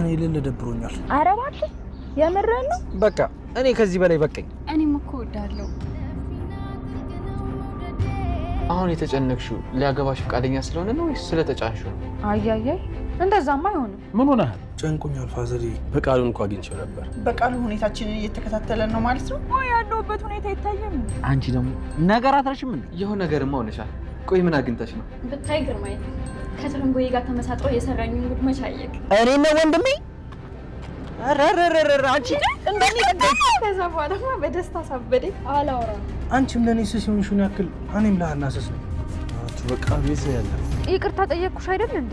እኔ ልል ደብሮኛል። ኧረ እባክህ የምርህን ነው? በቃ እኔ ከዚህ በላይ በቃኝ። እኔም እኮ እወዳለሁ። አሁን የተጨነቅሽው ሊያገባሽ ፈቃደኛ ስለሆነ ነው ወይስ ስለተጫንሽው? አያያይ እንደዛማ አይሆንም። ምን ሆነሃል? ጨንቆኛል ፋዘሪ። በቃሉን እንኳን አግኝቼው ነበር። በቃሉ ሁኔታችንን እየተከታተለን ነው ማለት ነው? ወይ ያለውበት ሁኔታ ይታየም። አንቺ ደግሞ ነገር አትረሽም እንዴ? የሆነ ነገርማ ሆነሻል። ቆይ ምን አግኝተሽ ነው? ብታይ ግርማይ ከትርንጎዬ ጋር ተመሳጥሮ የሰራኝን ጉድ መቻየክ። እኔ ነው ወንድሜ። አረረረረ አንቺ እንደኔ ከዛ በኋላማ በደስታ ሳበደኝ አላወራም። አንቺም ለኔ ስስ ሆንሽውን ያክል እኔም ለሀና ስስ ነው። በቃ ቤት ያለ ይቅርታ ጠየቅኩሽ አይደል እንዴ?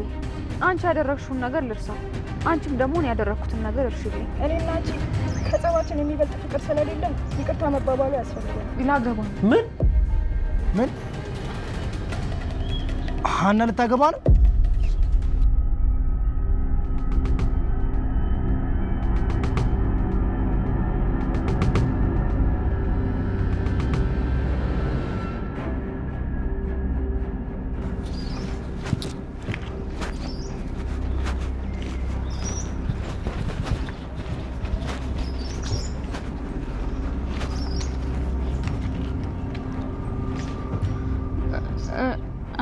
አንቺ ያደረግሽውን ነገር ልርሳው፣ አንቺም ደግሞ እኔ ያደረኩትን ነገር እርሽልኝ። እኔና አንቺ ከጸባችን የሚበልጥ ፍቅር ስለሌለም ይቅርታ መባባሉ ያስፈልጋል። ላገባ ምን ሀና ልታገባ ነው?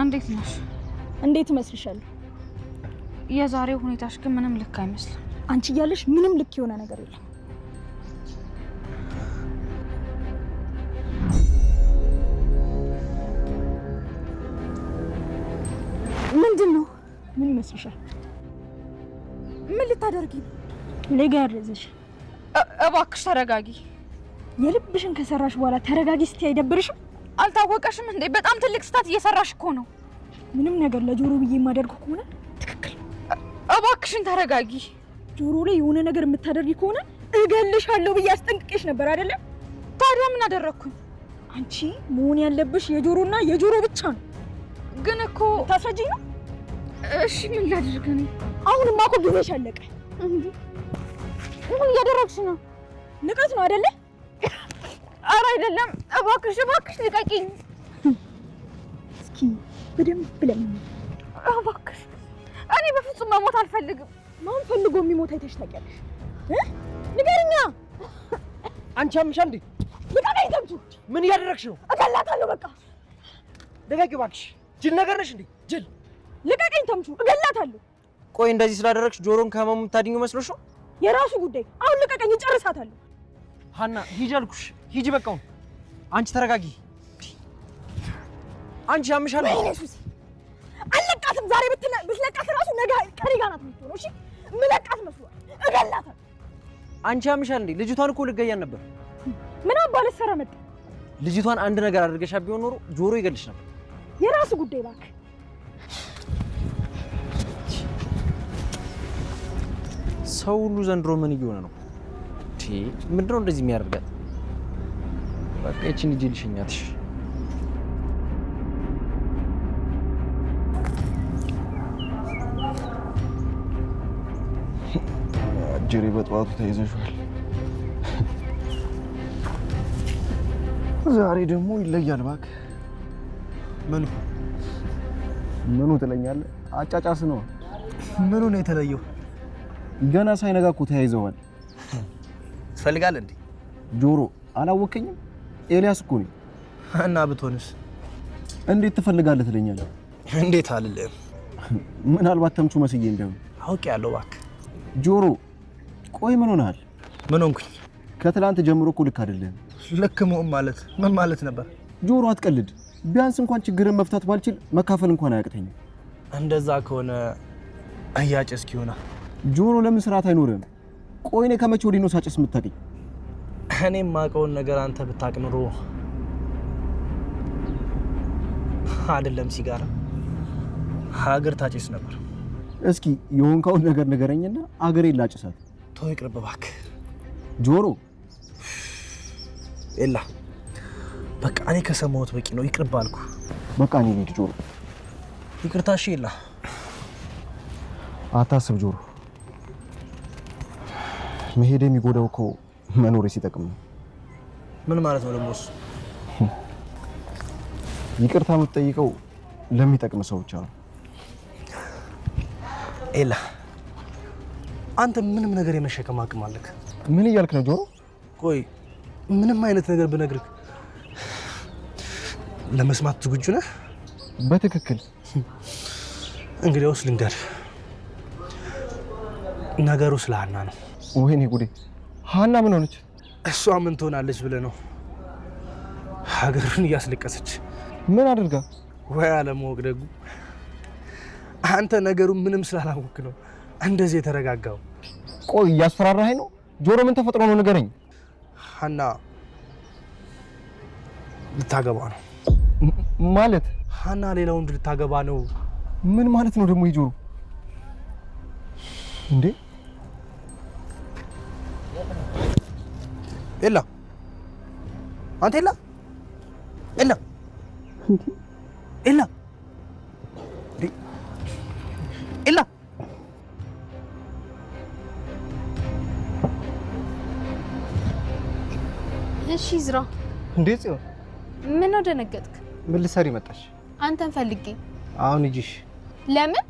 እንዴት ነሽ? እንዴት መስልሻለሁ? የዛሬው ሁኔታሽ ግን ምንም ልክ አይመስልም። አንቺ እያለሽ ምንም ልክ የሆነ ነገር የለም። ምንድነው? ምን ይመስልሻል? ምን ልታደርጊ ነው? ልጋርዝሽ። እባክሽ ተረጋጊ። የልብሽን ከሰራሽ በኋላ ተረጋጊ ስትይ አይደብርሽም? አልታወቀሽም እንዴ? በጣም ትልቅ ስህተት እየሰራሽ እኮ ነው። ምንም ነገር ለጆሮ ብዬ የማደርገው ከሆነ ትክክል። እባክሽን ተረጋጊ። ጆሮ ላይ የሆነ ነገር የምታደርጊ ከሆነ እገልሻለሁ ብዬ አስጠንቅቄሽ ነበር አይደለም? ታዲያ ምን አደረኩኝ? አንቺ መሆን ያለብሽ የጆሮና የጆሮ ብቻ ነው። ግን እኮ ታስረጂኝ ነው? እሺ ምን ላድርግ እኔ? አሁንማ እኮ ጊዜሽ አለቀ። እንዴ ምን እያደረግሽ ነው? ንቀት ነው አይደለ? ኧረ አይደለም። እባክሽ ልቀቂኝ። እስኪ በደንብ ለምን? እባክሽ እኔ በፍጹም መሞት አልፈልግም። ማን ፈልጎ የሚሞት አይተሽ ታውቂያለሽ? ንገሪኛ። አንቺ አምሻ እንዴ? ልቀቂኝ ተምቹ። ምን እያደረግሽ ነው? እገላታለሁ። በቃ ደጋቂ እባክሽ። ጅል ነገር ነሽ እንዴ? ጅል። ልቀቂኝ ተምቹ፣ እገላታለሁ። ቆይ እንደዚህ ስላደረግሽ ጆሮን ከህመሙ የምታድኚው መስሎሽ ነው? የራሱ ጉዳይ። አሁን ልቀቀኝ፣ እጨርሳታለሁ። ሀና ሂጂ አልኩሽ። ሂጂ በቃ። አንቺ ተረጋጊ። አንቺ ያምሻል። ወይኔ ሱሲ፣ አልለቃትም። ዛሬ ብትለቃት ራሱ ነገ ቀሪ ጋር ናት የምትሆነው። እሺ ምለቃት መስሏል። እገላታለሁ። አንቺ ያምሻል እንዴ? ልጅቷን እኮ ልገያን ነበር። ምን አባለ ሰራ መጣ። ልጅቷን አንድ ነገር አድርገሻ ቢሆን ኖሮ ጆሮ ይገልሽ ነበር። የራሱ ጉዳይ እባክህ። ሰው ሁሉ ዘንድሮ ምን እየሆነ ነው? ምንድነው እንደዚህ የሚያደርጋት? በቃ እቺን ልጅ ልሽኛትሽ። ጅሪ በጠዋቱ ተይዘሻል። ዛሬ ደግሞ ይለያል። እባክህ ምኑ ትለኛለህ? አጫጫስ ነው። ምኑ ነው የተለየው? ገና ሳይነጋ እኮ ተያይዘዋል። ትፈልጋለህ እንዴ? ጆሮ አላወቀኝም? ኤልያስ እኮ ነኝ። እና ብትሆንስ? እንዴት ትፈልጋለህ ትለኛለህ? እንዴት አልልህም። ምናልባት ተምቹ መስዬ እንደው አውቄያለሁ። እባክህ ጆሮ፣ ቆይ ምን ሆነሃል? ምን ሆንኩኝ? ከትላንት ጀምሮ እኮ ልክ አይደለም። ልክ መሆን ማለት ምን ማለት ነበር? ጆሮ አትቀልድ። ቢያንስ እንኳን ችግርን መፍታት ባልችል መካፈል እንኳን አያቅተኝም። እንደዛ ከሆነ አያጨስኪ ሆና ጆሮ፣ ለምን ስርዓት አይኖርም? ቆይ እኔ ከመቼ ወዲህ ነው ሳጨስ የምታውቀኝ? እኔም ማውቀውን ነገር አንተ ብታውቅ ኑሮ አይደለም ሲጋራ ሀገር ታጨስ ነበር። እስኪ የሆንከውን ነገር ንገረኝና አገሬን ላጭሳት። ተው ይቅርብ እባክህ ጆሮ። ኤላ በቃ እኔ ከሰማሁት በቂ ነው። ይቅርብ አልኩ። በቃ እኔ ልጅ ጆሮ ይቅርታ። እሺ ኤላ አታስብ ጆሮ። መሄድ የሚጎዳው እኮ መኖር ሲጠቅም ነው። ምን ማለት ነው ደግሞ እሱ? ይቅርታ የምትጠይቀው ለሚጠቅም ሰው ብቻ ነው። ኤላ አንተ ምንም ነገር የመሸከም አቅም አለክ። ምን እያልክ ነው ጆሮ? ቆይ ምንም አይነት ነገር ብነግርህ ለመስማት ዝግጁ ነህ? በትክክል። እንግዲያውስ ልንገርህ፣ ነገሩ ስለ ሀና ነው። ወይኔ ጉዴ! ሀና ምን ሆነች? እሷ ምን ትሆናለች ብለህ ነው? ሀገሩን እያስለቀሰች። ምን አድርጋ? ወይ አለማወቅ ደጉ። አንተ ነገሩ ምንም ስላላወቅ ነው እንደዚህ የተረጋጋው። ቆይ እያስፈራራኸኝ ነው ጆሮ? ምን ተፈጥሮ ነው ንገረኝ። ሀና ልታገባ ነው። ማለት? ሀና ሌላ ወንድ ልታገባ ነው። ምን ማለት ነው ደግሞ ይጆሮ? እንዴ ኤላ፣ አንተ ኤላ፣ ኤላ፣ ኤላ፣ ኤላ፣ እሺ ዝራ። እንዴ ጽዮን፣ ምን ነው ደነገጥክ? ምን ልትሰሪ መጣሽ? አንተን ፈልጌ። አሁን ሂጂሽ። ለምን?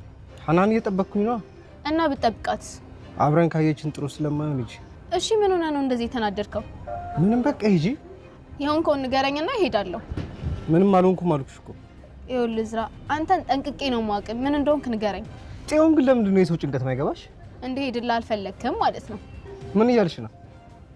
ሀናን እየጠበቅኩኝ ነው። እና ብጠብቃት አብረን ካየችን ጥሩ ስለማይሆን ሂጂ። እሺ ምን ሆነ ነው እንደዚህ የተናደድከው? ምንም በቃ ሂጂ። የሆንከውን ንገረኝና እሄዳለሁ። ምንም አልሆንኩም አልኩሽ እኮ። ይኸውልህ ዝራ፣ አንተን ጠንቅቄ ነው የማውቅ። ምን እንደሆንክ ንገረኝ። ጽዮን ግን ለምንድን ነው የሰው ጭንቀት ማይገባሽ? እንድሄድልህ አልፈለግክም ማለት ነው? ምን እያልሽ ነው?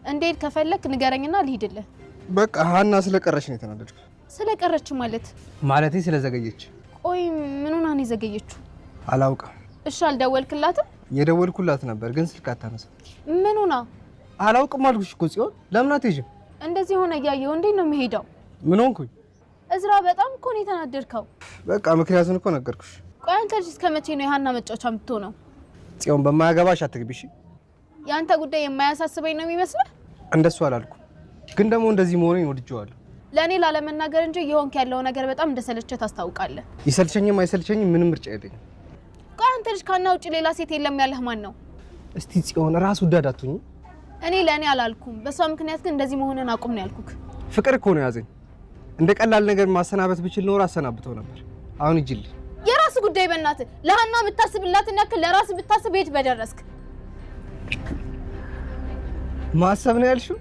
እንድሄድ ከፈለክ ንገረኝና ልሂድልህ። በቃ ሀና ስለቀረች ነው የተናደድኩት። ስለቀረች ማለት? ማለቴ ስለዘገየች። ቆይ ምን ሆና ነው የዘገየችው? አላውቅም። እሺ አልደወልክላትም? የደወልኩላት ነበር ግን ስልክ አታነሳ። ምን ሆና? አላውቅም አልኩሽ እኮ ጽዮን። ለምን አትሄጂም? እንደዚህ ሆነ እያየሁ እንዴት ነው የምሄደው? ምን ሆንኩኝ? እዝራ በጣም እኮ ነው የተናደድከው። በቃ ምክንያቱን እኮ ነገርኩሽ። ቆይ አንተ ልጅ እስከ መቼ ነው የሀና መጫወቻ የምትሆነው? ጽዮን በማያገባሽ አትግቢሽ። የአንተ ጉዳይ የማያሳስበኝ ነው የሚመስልህ? እንደሱ አላልኩም፣ ግን ደግሞ እንደዚህ መሆኔን ወድጄዋለሁ። ለእኔ ላለመናገር እንጂ የሆንክ ያለው ነገር በጣም እንደሰለቸህ ታስታውቃለህ። ይሰልቸኝም አይሰልቸኝም ምንም ምርጫ የለኝም። ቆይ አንተ ልጅ ከሀና ውጭ ሌላ ሴት የለም ያለህ ማን ነው? እስቲ ጽዮን ራስ ወዳድ አትሁኚ። እኔ ለእኔ አላልኩም፣ በሷ ምክንያት ግን እንደዚህ መሆንን አቁም ነው ያልኩክ። ፍቅር እኮ ነው ያዘኝ። እንደ ቀላል ነገር ማሰናበት ብችል ኖር አሰናብተው ነበር። አሁን ሂጂልኝ። የራስ ጉዳይ በእናትህ። ለሀና የምታስብላትን ያክል ለራስ ብታስብ የት በደረስክ። ማሰብ ነው ያልሽው?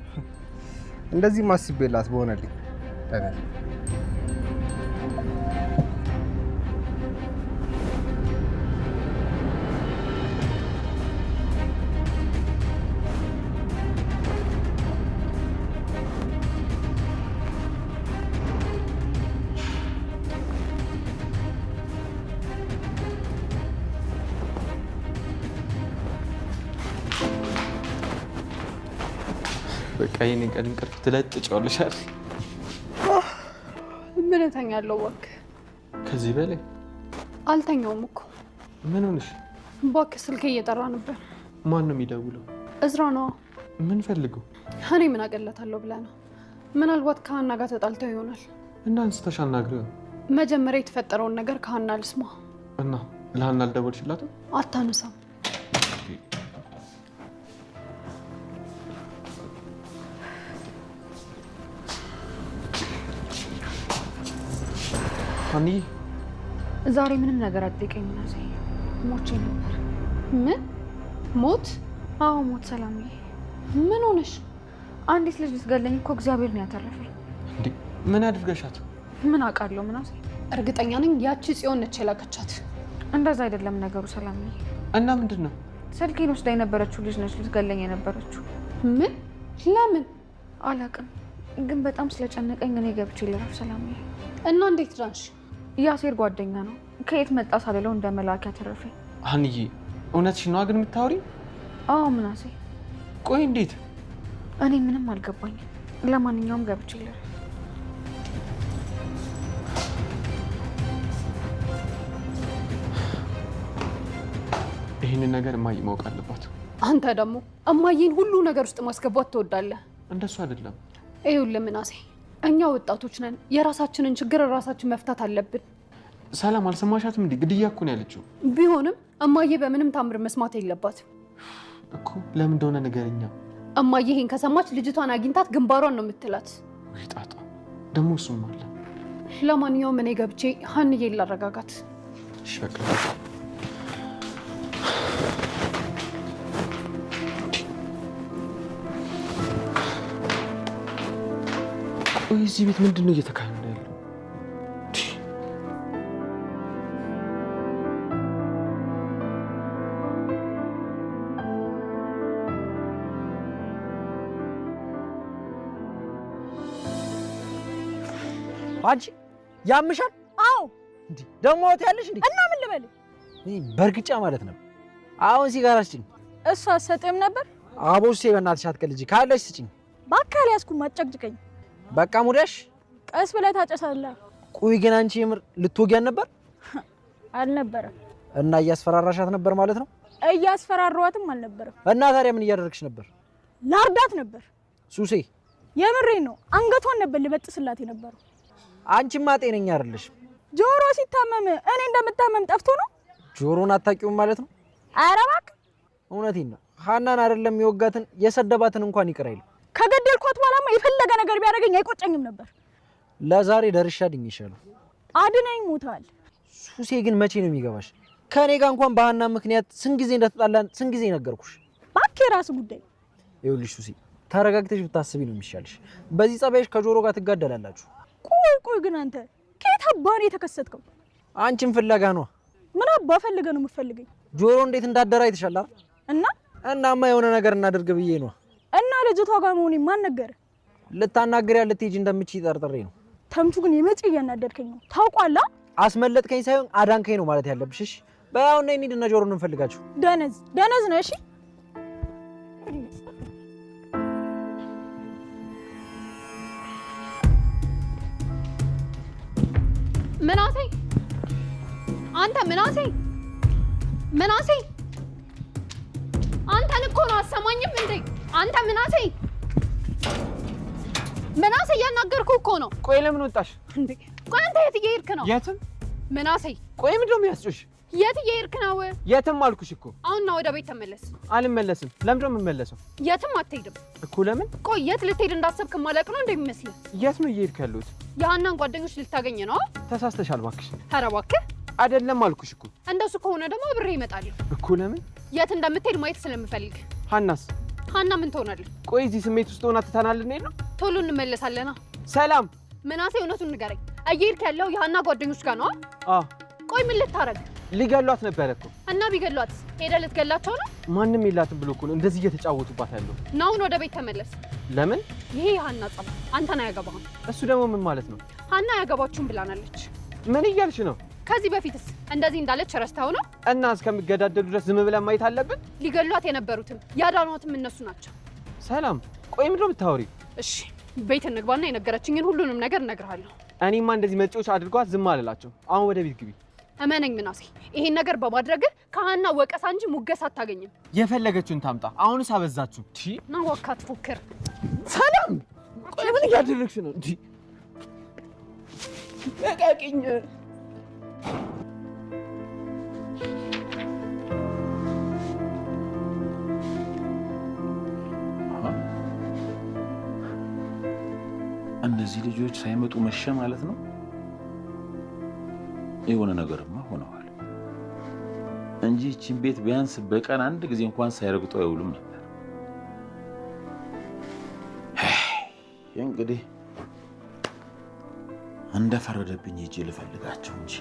እንደዚህ ማስቤላት በሆነልኝ። በቃ የኔ ቀን እንቅልፍ ትለጥጫለሽ አይደል? ምን እተኛለሁ እባክህ። ከዚህ በላይ አልተኛውም እኮ። ምን ሆነሽ? እባክህ ስልኬ እየጠራ ነበር። ማን ነው የሚደውለው? እዝራ ነው። ምን ፈልገው? እኔ ምን አገለታለሁ ብለህ ነው? ምናልባት ከሀና ጋር ተጣልተው ይሆናል። እና አንስተሽ አናግሪው። መጀመሪያ የተፈጠረውን ነገር ከሀና ልስማ። እና ለሀና አልደወልሽላትም? አታነሳም። ሀኒ ዛሬ ምንም ነገር አትጠይቀኝ። ምናሴ ሞቼ ነበር። ምን ሞት? አዎ ሞት። ሰላምዬ ምን ሆነሽ? አንዲት ልጅ ልትገለኝ እኮ እግዚአብሔር ነው ያተረፈኝ። እንዴ ምን አድርገሻት? ምን አውቃለሁ ምናሴ። እርግጠኛ ነኝ ያቺ ጽዮን ነች የላከቻት። እንደዛ አይደለም ነገሩ ሰላምዬ። እና ምንድን ነው? ስልኬን ወስዳ የነበረችው ልጅ ነች ልትገለኝ የነበረችው። ምን? ለምን? አላውቅም፣ ግን በጣም ስለጨነቀኝ እኔ ገብቼ ልረፍ ሰላምዬ። እና እንዴት ዳንሽ? ያሴር ጓደኛ ነው። ከየት መጣ ሳልለው እንደ መልአክ ያተረፈኝ። ሀኒዬ እውነትሽ ነው ግን የምታወሪ? አዎ ምናሴ። ቆይ እንዴት? እኔ ምንም አልገባኝም። ለማንኛውም ገብቼ ልረፍ። ይህንን ነገር እማዬ ማወቅ አለባት። አንተ ደግሞ እማዬን ሁሉ ነገር ውስጥ ማስገባት ትወዳለህ። እንደሱ አይደለም። ይኸውልህ ምናሴ፣ እኛ ወጣቶች ነን። የራሳችንን ችግር ራሳችን መፍታት አለብን። ሰላም አልሰማሻትም እንዴ? ግድያ እኮ ነው ያለችው። ቢሆንም እማዬ በምንም ታምር መስማት የለባትም እኮ። ለምን እንደሆነ ንገረኛ። እማዬ ይሄን ከሰማች ልጅቷን አግኝታት ግንባሯን ነው የምትላት። ወይ ጣጣ ደግሞ እሱም አለ። ለማንኛውም እኔ ገብቼ ሀንዬን ላረጋጋት። እሺ በቃ ቆይ እዚህ ቤት ምንድነው እየተካሄደ ያለው? አንቺ ያምሻል? አዎ እንዴ ደሞ ወጥ ያለሽ እንዴ? እና ምን ልበል? በርግጫ ማለት ነው። አሁን ሲጋራ ስጭኝ። እሷ አትሰጥም ነበር? አቦሴ በእናትሽ አትቀልጂ። ካለሽ ስጭኝ። ባካል ያስኩም አጨቅጭቀኝ። በቃ ሙዳሽ ቀስ ብለህ ታጨሳለህ። ቆይ ግን አንቺ የምር ልትወጊያን ነበር? አልነበረም። እና እያስፈራራሻት ነበር ማለት ነው? እያስፈራራዋትም አልነበረም። እና ታዲያ ምን እያደረግሽ ነበር? ላርዳት ነበር። ሱሴ የምሬን ነው። አንገቷን ነበር ልበጥስላት የነበረው። አንቺማ ጤነኛ አይደለሽ። ጆሮ ሲታመም እኔ እንደምታመም ጠፍቶ ነው? ጆሮን አታውቂውም ማለት ነው? ኧረ እባክህ እውነቴን ነው። ሀናን አይደለም የወጋትን የሰደባትን እንኳን ይቅር አይልም። ከገደልኳት በኋላማ የፈለገ ነገር ቢያደርገኝ አይቆጨኝም ነበር። ለዛሬ ደርሻ ድኝሻለሁ። አድነኝ ሞታል። ሱሴ ግን መቼ ነው የሚገባሽ? ከኔ ጋር እንኳን በሀና ምክንያት ስንት ጊዜ እንደተጣላን ስንት ጊዜ ነገርኩሽ። እባክህ የራስህ ጉዳይ። ይኸውልሽ ሱሴ ተረጋግተሽ ብታስቢ ነው የሚሻልሽ። በዚህ ጸባይሽ ከጆሮ ጋር ትጋደላላችሁ። ቆይ ግን አንተ ከየት አባህ የተከሰትከው? አንቺን ፍለጋ ነው። ምን አባ ፈልገህ ነው የምትፈልገኝ? ጆሮ እንዴት እንዳደረ አይተሻል አይደል? እናማ የሆነ ነገር እናደርግ ብዬ ነው። እና ልጅቷ ጋር መሆኔ ማን ነገረ? ልታናግሪያ ልትሄጂ እንደምትችይ ጠርጥሬ ነው። ተምቹ ግን የመጪ እያናደድከኝ ነው ታውቋላ። አስመለጥከኝ ሳይሆን አዳንከኝ ነው ማለት ያለብሽ። እሺ በያው ነይ እንሂድና ጆሮን እንፈልጋችሁ። ደነዝ ነው። እሺ ምናሴ አንተ ምናሴ አንተን እኮ ነው። አሰማኝም እንዴ አንተ ምናሴ እያናገርኩህ እኮ ነው። ቆይ ለምን ወጣሽ እንዴ? ቆይ አንተ የት እየሄድክ ነው? የትም ምናሴ ቆይ ምንድን ነው የሚያስጮሽ? የት እየሄድክ ነው? የትም አልኩሽ እኮ። አሁን ና ወደ ቤት ተመለስ። አልመለስም። ለምንድን ነው የምመለሰው? የትም አትሄድም እኮ። ለምን? ቆይ የት ልትሄድ እንዳሰብክ ማለቅ ነው እንደሚመስልህ? የት ነው እየሄድክ ያለሁት? የሀናን ጓደኞች ልታገኝ ነው? ተሳስተሻል እባክሽ። ኧረ እባክህ አይደለም አልኩሽ እኮ። እንደሱ ከሆነ ደግሞ አብሬ እመጣለሁ እኮ። ለምን? የት እንደምትሄድ ማየት ስለምፈልግ። ሀናስ? ሀና ምን ትሆናለች? ቆይ እዚህ ስሜት ውስጥ ሆና ትተናል እንዴ ነው? ቶሎ እንመለሳለና። ሰላም ምናሴ እውነቱን ንገረኝ። እየሄድክ ያለው የሀና ጓደኞች ጋር ነው? አዎ። ቆይ ምን ልታረግ? ሊገሏት ነበረ እኮ። እና ቢገሏት ሄደህ ልትገላቸው ነው? ማንም የላትም ብሎ እኮ ነው እንደዚህ እየተጫወቱባት ያለው። ናሁን ወደ ቤት ተመለስ። ለምን? ይሄ የሀና ጸባ፣ አንተን አያገባህም። እሱ ደግሞ ምን ማለት ነው? ሀና አያገባችሁም ብላናለች። ምን እያልሽ ነው? ከዚህ በፊትስ እንደዚህ እንዳለች ረስተኸው ነው? እና እስከሚገዳደሉ ድረስ ዝም ብለን ማየት አለብን? ሊገሏት የነበሩትም ያዳኗትም እነሱ ናቸው። ሰላም ቆይ ምንድን ነው የምታወሪው? እሺ ቤት እንግባና የነገረችኝን ሁሉንም ነገር እነግርሃለሁ። እኔማ እንደዚህ መጪዎች አድርጓት ዝም አልላቸው። አሁን ወደ ቤት ግቢ። እመነኝ ምናሴ፣ ይሄን ነገር በማድረግህ ከሀና ወቀሳ እንጂ ሙገሳ አታገኝም። የፈለገችውን ታምጣ። አሁንስ አበዛችሁ። ና ወካት ፉክር። ሰላም ቆይ ምን እያደረግሽ ነው? ለቀቂኝ። እነዚህ ልጆች ሳይመጡ መሸ ማለት ነው። የሆነ ነገርማ ሆነዋል እንጂ እቺን ቤት ቢያንስ በቀን አንድ ጊዜ እንኳን ሳይረግጡ አይውሉም ነበር። እንግዲህ እንደፈረደብኝ ሂጅ ልፈልጋቸው እንጂ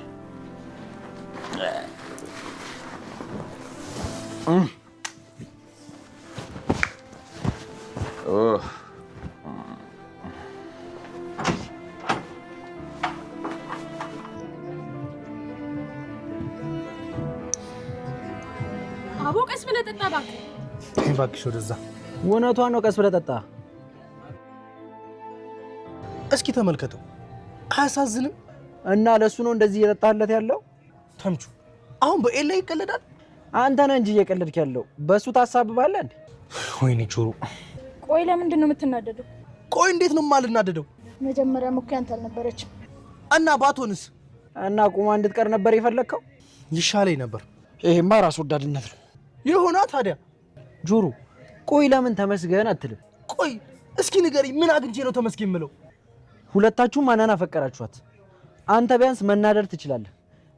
አቦ ቀስ ብለህ ጠጣ እባክህ። እባክሽ ወደዛ። እውነቷን ነው። ቀስ ብለህ ጠጣ። እስኪ ተመልከተው፣ አያሳዝንም? እና ለሱ ነው እንደዚህ እየጠጣለት ያለው። ተምቹ አሁን በኤላ ይቀለዳል። አንተ ነህ እንጂ እየቀለድክ ያለው። በሱ ታሳብባለህ እንዴ? ወይኔ ጆሮ። ቆይ ለምንድን ነው የምትናደደው? ቆይ እንዴት ነው የማልናደደው? መጀመሪያ እኮ ያንተ አልነበረችም። እና ባትሆንስ? እና ቁማ እንድትቀር ነበር የፈለግከው? ይሻለኝ ነበር። ይሄማ ራስ ወዳድነት ነው። ይሆና ታዲያ። ጆሮ ቆይ ለምን ተመስገን አትልም? ቆይ እስኪ ንገሪኝ፣ ምን አግኝቼ ነው ተመስገን የምለው? ሁለታችሁም ማናን አፈቀራችኋት? አንተ ቢያንስ መናደር ትችላለህ።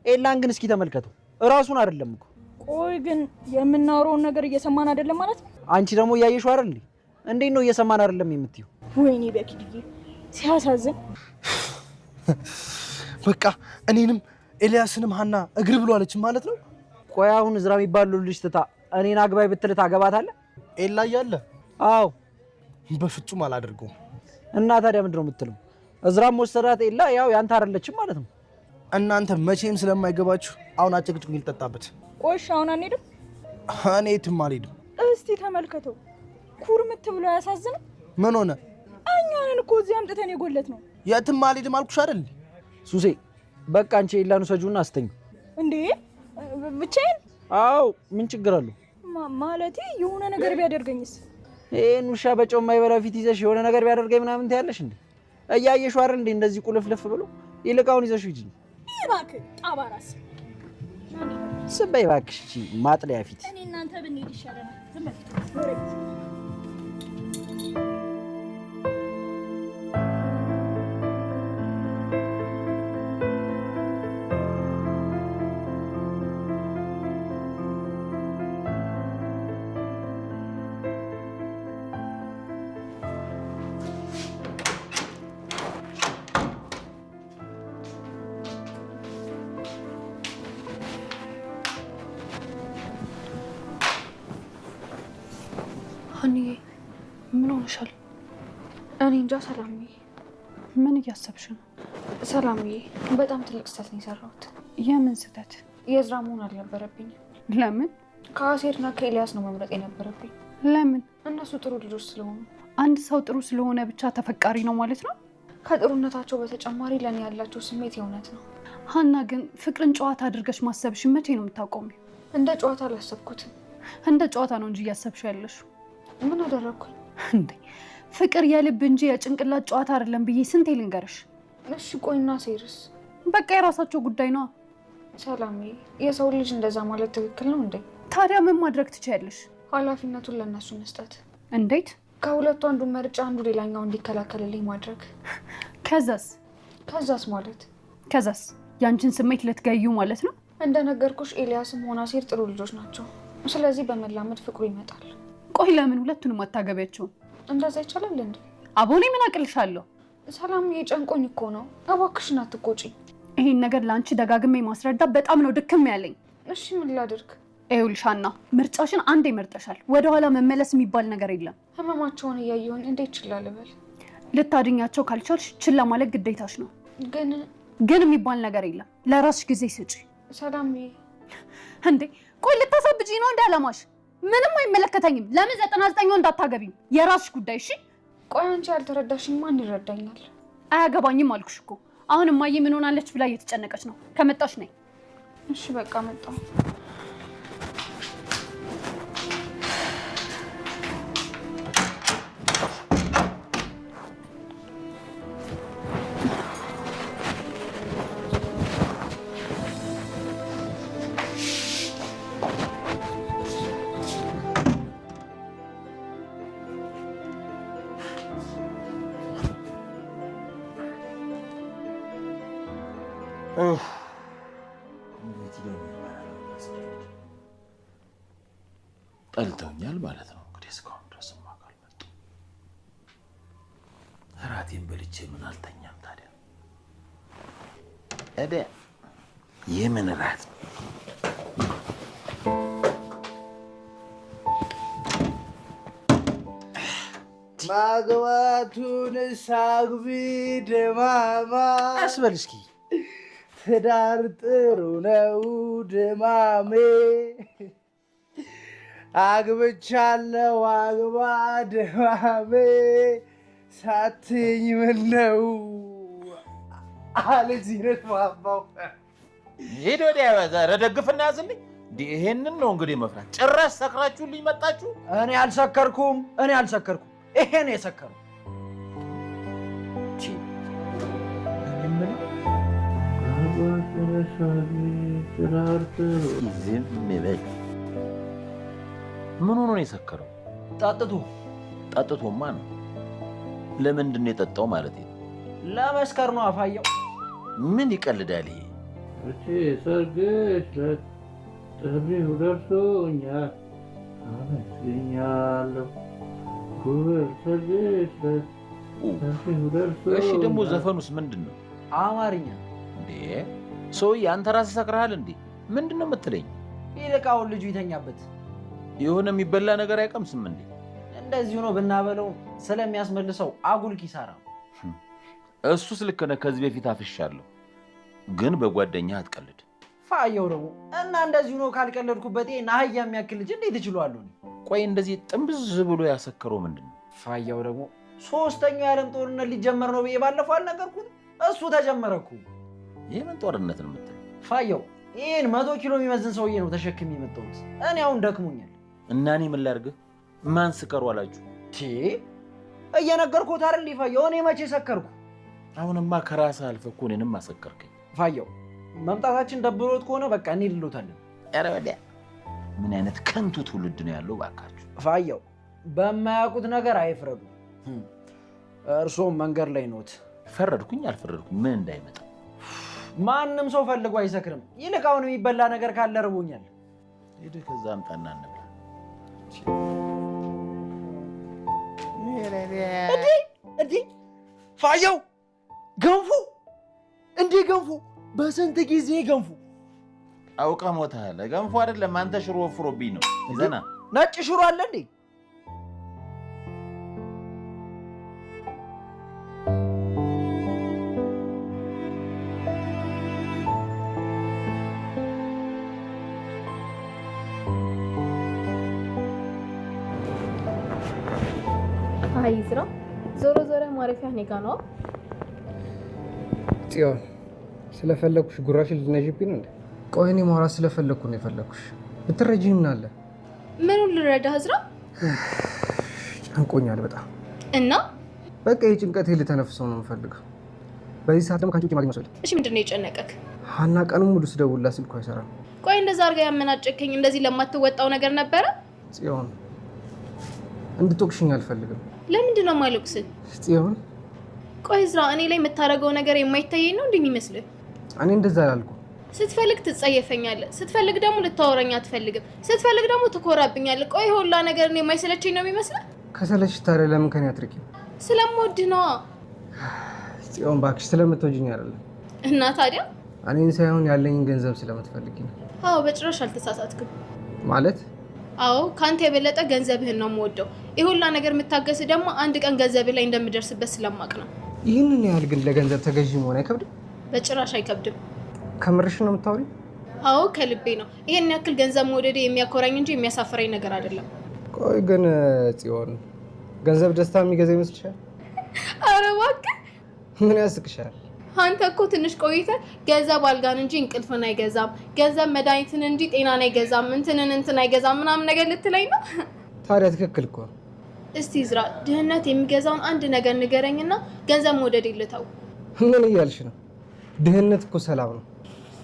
ኤላን ግን እስኪ ተመልከተው፣ እራሱን አይደለም እኮ። ቆይ ግን የምናወራውን ነገር እየሰማን አይደለም ማለት ነው? አንቺ ደግሞ እያየሽው አይደል እንዴ? እንዴት ነው እየሰማን አይደለም የምትይው? ወይኔ በኪድዬ፣ ሲያሳዝን። በቃ እኔንም ኤልያስንም ሀና እግር ብሏለች ማለት ነው። ቆይ አሁን እዝራ የሚባለው ልጅ ትታ እኔን አግባይ ብትል ታገባታለህ? ኤላ እያለ? አዎ። በፍጹም አላደርገውም። እና ታዲያ ምንድን ነው የምትለው? እዝራም ወሰዳት ኤላ ያው ያንተ አይደለችም ማለት ነው። እናንተ መቼም ስለማይገባችሁ አሁን አጭቅጭቅ ልጠጣበት። ቆሽ አሁን አንሄድም? እኔ የትም አልሄድም። እስቲ ተመልከተው፣ ኩርምት ብሎ አያሳዝንም? ምን ሆነ? እኛን እኮ እዚህ አምጥተን የጎለት ነው። የትም አልሄድም አልኩሽ አይደል? ሱሴ በቃ አንቺ ኤላን ውሰጂውና አስተኙ። እንዴ ብቻዬን? አዎ ምን ችግር አለው? ማለቴ የሆነ ነገር ቢያደርገኝስ? ይሄን ውሻ በጨው የማይበላ ፊት ይዘሽ የሆነ ነገር ቢያደርገኝ ምናምን ትያለሽ እንዴ? እያየሽው አይደል እንዴ እንደዚህ ቁልፍልፍ ብሎ? ይልቃውን ይዘሽው ሂጂ። እባክህ ጣባራስ ስበይ እባክሽ ማጥለያ ፊት። እኔ እናንተ ብንሄድ ይሻለናል። ዝም በል ሀኒዬ ምን ሆነሻል? እኔ እንጃ ሰላምዬ። ምን እያሰብሽ ነው? ሰላምዬ በጣም ትልቅ ስህተት ነው የሰራሁት። የምን ስህተት? የእዝራ መሆን አልነበረብኝም። ለምን? ከአሴርና ከኤልያስ ነው መምረጥ የነበረብኝ። ለምን? እነሱ ጥሩ ልጆች ስለሆኑ። አንድ ሰው ጥሩ ስለሆነ ብቻ ተፈቃሪ ነው ማለት ነው? ከጥሩነታቸው በተጨማሪ ለእኔ ያላቸው ስሜት የእውነት ነው። ሀና ግን ፍቅርን ጨዋታ አድርገሽ ማሰብሽን መቼ ነው የምታቆሚው? እንደ ጨዋታ አላሰብኩትም። እንደ ጨዋታ ነው እንጂ እያሰብሽ ያለሽ። ምን አደረግኩኝ እንዴ? ፍቅር የልብ እንጂ የጭንቅላት ጨዋታ አይደለም ብዬ ስንቴ ልንገርሽ? እሺ ቆይና ሴርስ? በቃ የራሳቸው ጉዳይ ነው። ሰላምዬ የሰው ልጅ እንደዛ ማለት ትክክል ነው እንዴ? ታዲያ ምን ማድረግ ትችያለሽ? ኃላፊነቱን ለእነሱ መስጠት። እንዴት? ከሁለቱ አንዱ መርጫ አንዱ ሌላኛው እንዲከላከልልኝ ማድረግ። ከዛስ ማለት ከዛስ ያንቺን ስሜት ልትገዩ ማለት ነው? እንደነገርኩሽ ኤልያስም ሆነ አሴር ጥሩ ልጆች ናቸው። ስለዚህ በመላመድ ፍቅሩ ይመጣል። ቆይ ለምን ሁለቱንም አታገቢያቸውም? እንደዛ ይቻላል እንዴ? አቦኔ ምን አቅልሻለሁ? ሰላምዬ ጨንቆኝ እኮ ነው። እባክሽን አትቆጪ። ይሄን ነገር ለአንቺ ደጋግሜ ማስረዳት በጣም ነው ድክም ያለኝ። እሺ ምን ላድርግ? ይኸውልሽ ሀና፣ ምርጫሽን አንዴ መርጠሻል። ወደኋላ መመለስ የሚባል ነገር የለም። ህመማቸውን እያየሁኝ እንዴት ችላ ልበል? ልታድኛቸው ካልቻልሽ ችላ ማለት ግዴታሽ ነው። ግን የሚባል ነገር የለም። ለራስሽ ጊዜ ስጪ። ሰላምዬ እንዴ ቆይ ልታሳብጂ ነው እንደ አላማሽ? ምንም አይመለከተኝም። ለምን 99 እንዳታገቢም የራስሽ ጉዳይ። እሺ ቆይ አንቺ ያልተረዳሽኝ ማን ይረዳኛል? አያገባኝም አልኩሽ እኮ። አሁን እማዬ ምን ሆናለች ብላ እየተጨነቀች ነው። ከመጣሽ ነይ። እሺ በቃ መጣሁ። ጠልተውኛል ማለት ነው እንግዲህ። እስካሁን ድረስ ካልመጡ እራቴን በልቼ ምን አልተኛም ታዲያ? የምን እራት ነው? ማግባቱን ሳግቢ ድማማ አስበል እስኪ። ትዳር ጥሩ ነው ድማሜ፣ አግብቻለሁ አግባ ድማሜ፣ ሳትኝ ምነው አለች ዚነት ማባው። ሄዶ ረደግፍና ያዝልኝ። ይሄንን ነው እንግዲህ መፍራት። ጭራሽ ሰክራችሁልኝ መጣችሁ። እኔ አልሰከርኩም። ይሄ ነው የሰከረው። ዝም በል። ምን ሆኖ ነው የሰከረው? ጠጥቶማ ነው። ለምንድን ነው የጠጣው ማለት ነው? ለመስከር ነው አፋየው። ምን ይቀልዳል ይሄ? እቺ ሰርግሽ ጥሪው ደርሶኛል፣ አመስግኛለሁ። ጉብል ሰርግሽ እሺ ደግሞ ዘፈኑስ ምንድነው? አማርኛ እንዴ ሰውዬ አንተ ራስህ ሰክረሃል እንዴ? ምንድነው የምትለኝ? ይልቃውን ልጁ ይተኛበት የሆነ የሚበላ ነገር አይቀምስም እንዴ? እንደዚሁ ነው ብናበለው ስለሚያስመልሰው አጉል ኪሳራ። እሱስ ልክ ነህ። ከዚህ በፊት አፍሻለሁ፣ ግን በጓደኛህ አትቀልድ። ፋየው ደግሞ እና እንደዚሁ ነው ካልቀለድኩበት ናህያ የሚያክል ልጅ እንዴት እችላለሁ? ቆይ እንደዚህ ጥምብዝ ብሎ ያሰከረው ምንድነው? ፋየው ደግሞ ሶስተኛው የዓለም ጦርነት ሊጀመር ነው ብዬ ባለፈው አልነገርኩት? እሱ ተጀመረ እኮ። የምን ጦርነት ነው የምትለው? ፋየው ይህን 100 ኪሎ የሚመዝን ሰውዬ ነው ተሸክሜ የመጣሁት። እኔ አሁን ደክሞኛል። እና እኔ ምን ላድርግህ? ማን ስከሩ አላችሁ? እየነገርኩት አይደል ፋየው? እኔ መቼ ሰከርኩ? አሁንማ ከራስህ አልፈህ እኮ እኔንም አሰከርከኝ። ፋየው መምጣታችን ደብሮት ከሆነ በቃ እንሄድልዎታለን። ኧረ ወዲያ ምን አይነት ከንቱ ትውልድ ነው ያለው ባካችሁ። ፋየው በማያውቁት ነገር አይፍረዱ። እርሶም መንገድ ላይ ኖት። ፈረድኩኝ አልፈረድኩኝ ምን እንዳይመጣ። ማንም ሰው ፈልጎ አይሰክርም። ይልቅ አሁን የሚበላ ነገር ካለ ርቦኛል። ሄደህ ከዛ አምጣና እንብላ። እንዴ ፋየው ገንፎ! እንዴ ገንፎ! በስንት ጊዜ ገንፎ! አውቀህ ሞተሃል። ገንፎ አይደለም አንተ ሽሮ ወፍሮብኝ ነው። ይዘና ነጭ ሽሮ አለ እንዴ? አይ ዝራ ዞሮ ዞሮ ማረፊያ እኔ ጋ ነው። ጽዮን ስለፈለኩሽ ጉራሽን ልትነጂብኝ ነው እንዴ? ቆይ እኔ ማውራት ስለፈለኩ ነው የፈለኩሽ። ብትረጂኝ ምን አለ? ምኑን ልረዳህ ዝራ? ጨንቆኛል በጣም እና በቃ የጭንቀቴ ልተነፍሰው ነው የምፈልገው። በዚህ ሰዓት ደግሞ ከአንቺ ውጭ ማግኘት መስሎኝ። እሺ ምንድን ነው የጨነቀክ? ሀና ቀኑን ሙሉ ስደውልላት ስልኩ አይሰራም። ቆይ እንደዛ አድርጋ ያመናጨከኝ እንደዚህ ለማትወጣው ነገር ነበረ? ጽዮን እንድትወቅሽኝ አልፈልግም። ለምንድን ነው የማይለቅስህ? ጽዮን ቆይ ዝራ እኔ ላይ የምታደርገው ነገር የማይታየኝ ነው እንደሚመስልህ? እኔ እንደዛ አላልኩም። ስትፈልግ ትጸየፈኛለህ፣ ስትፈልግ ደግሞ ልታወራኝ አትፈልግም፣ ስትፈልግ ደግሞ ትኮራብኛለህ። ቆይ ሁላ ነገር እኔ የማይሰለችኝ ነው የሚመስልህ? ከሰለችሽ ታዲያ ለምን ከኔ አትርቂም? ስለምወድህ ነዋ። ጽዮን እባክሽ ስለምትወጂኝ አይደለም። እና ታዲያ እኔን ሳይሆን ያለኝን ገንዘብ ስለምትፈልጊ ነው። አዎ በጭራሽ አልተሳሳትክም። ማለት አዎ ከአንተ የበለጠ ገንዘብህን ነው የምወደው። ይህ ሁላ ነገር የምታገስህ ደግሞ አንድ ቀን ገንዘብህ ላይ እንደምደርስበት ስለማቅ ነው። ይህንን ያህል ግን ለገንዘብ ተገዥ መሆን አይከብድም? በጭራሽ አይከብድም። ከምርሽ ነው የምታወሪኝ? አዎ ከልቤ ነው። ይሄን ያክል ገንዘብ መውደዴ የሚያኮራኝ እንጂ የሚያሳፍረኝ ነገር አይደለም። ቆይ ግን ጽዮን ገንዘብ ደስታ የሚገዛ ይመስልሻል? ኧረ እባክህ ምን ያስቅሻል? አንተ እኮ ትንሽ ቆይተህ ገንዘብ አልጋን እንጂ እንቅልፍን አይገዛም፣ ገንዘብ መድኃኒትን እንጂ ጤናን አይገዛም፣ እንትን አይገዛም ምናምን ነገር ልትለኝ ነው? ታዲያ ትክክል እኮ። እስቲ ዝራ ድህነት የሚገዛውን አንድ ነገር ንገረኝና ገንዘብ መውደድ ይልተው። ምን እያልሽ ነው? ድህነት እኮ ሰላም ነው።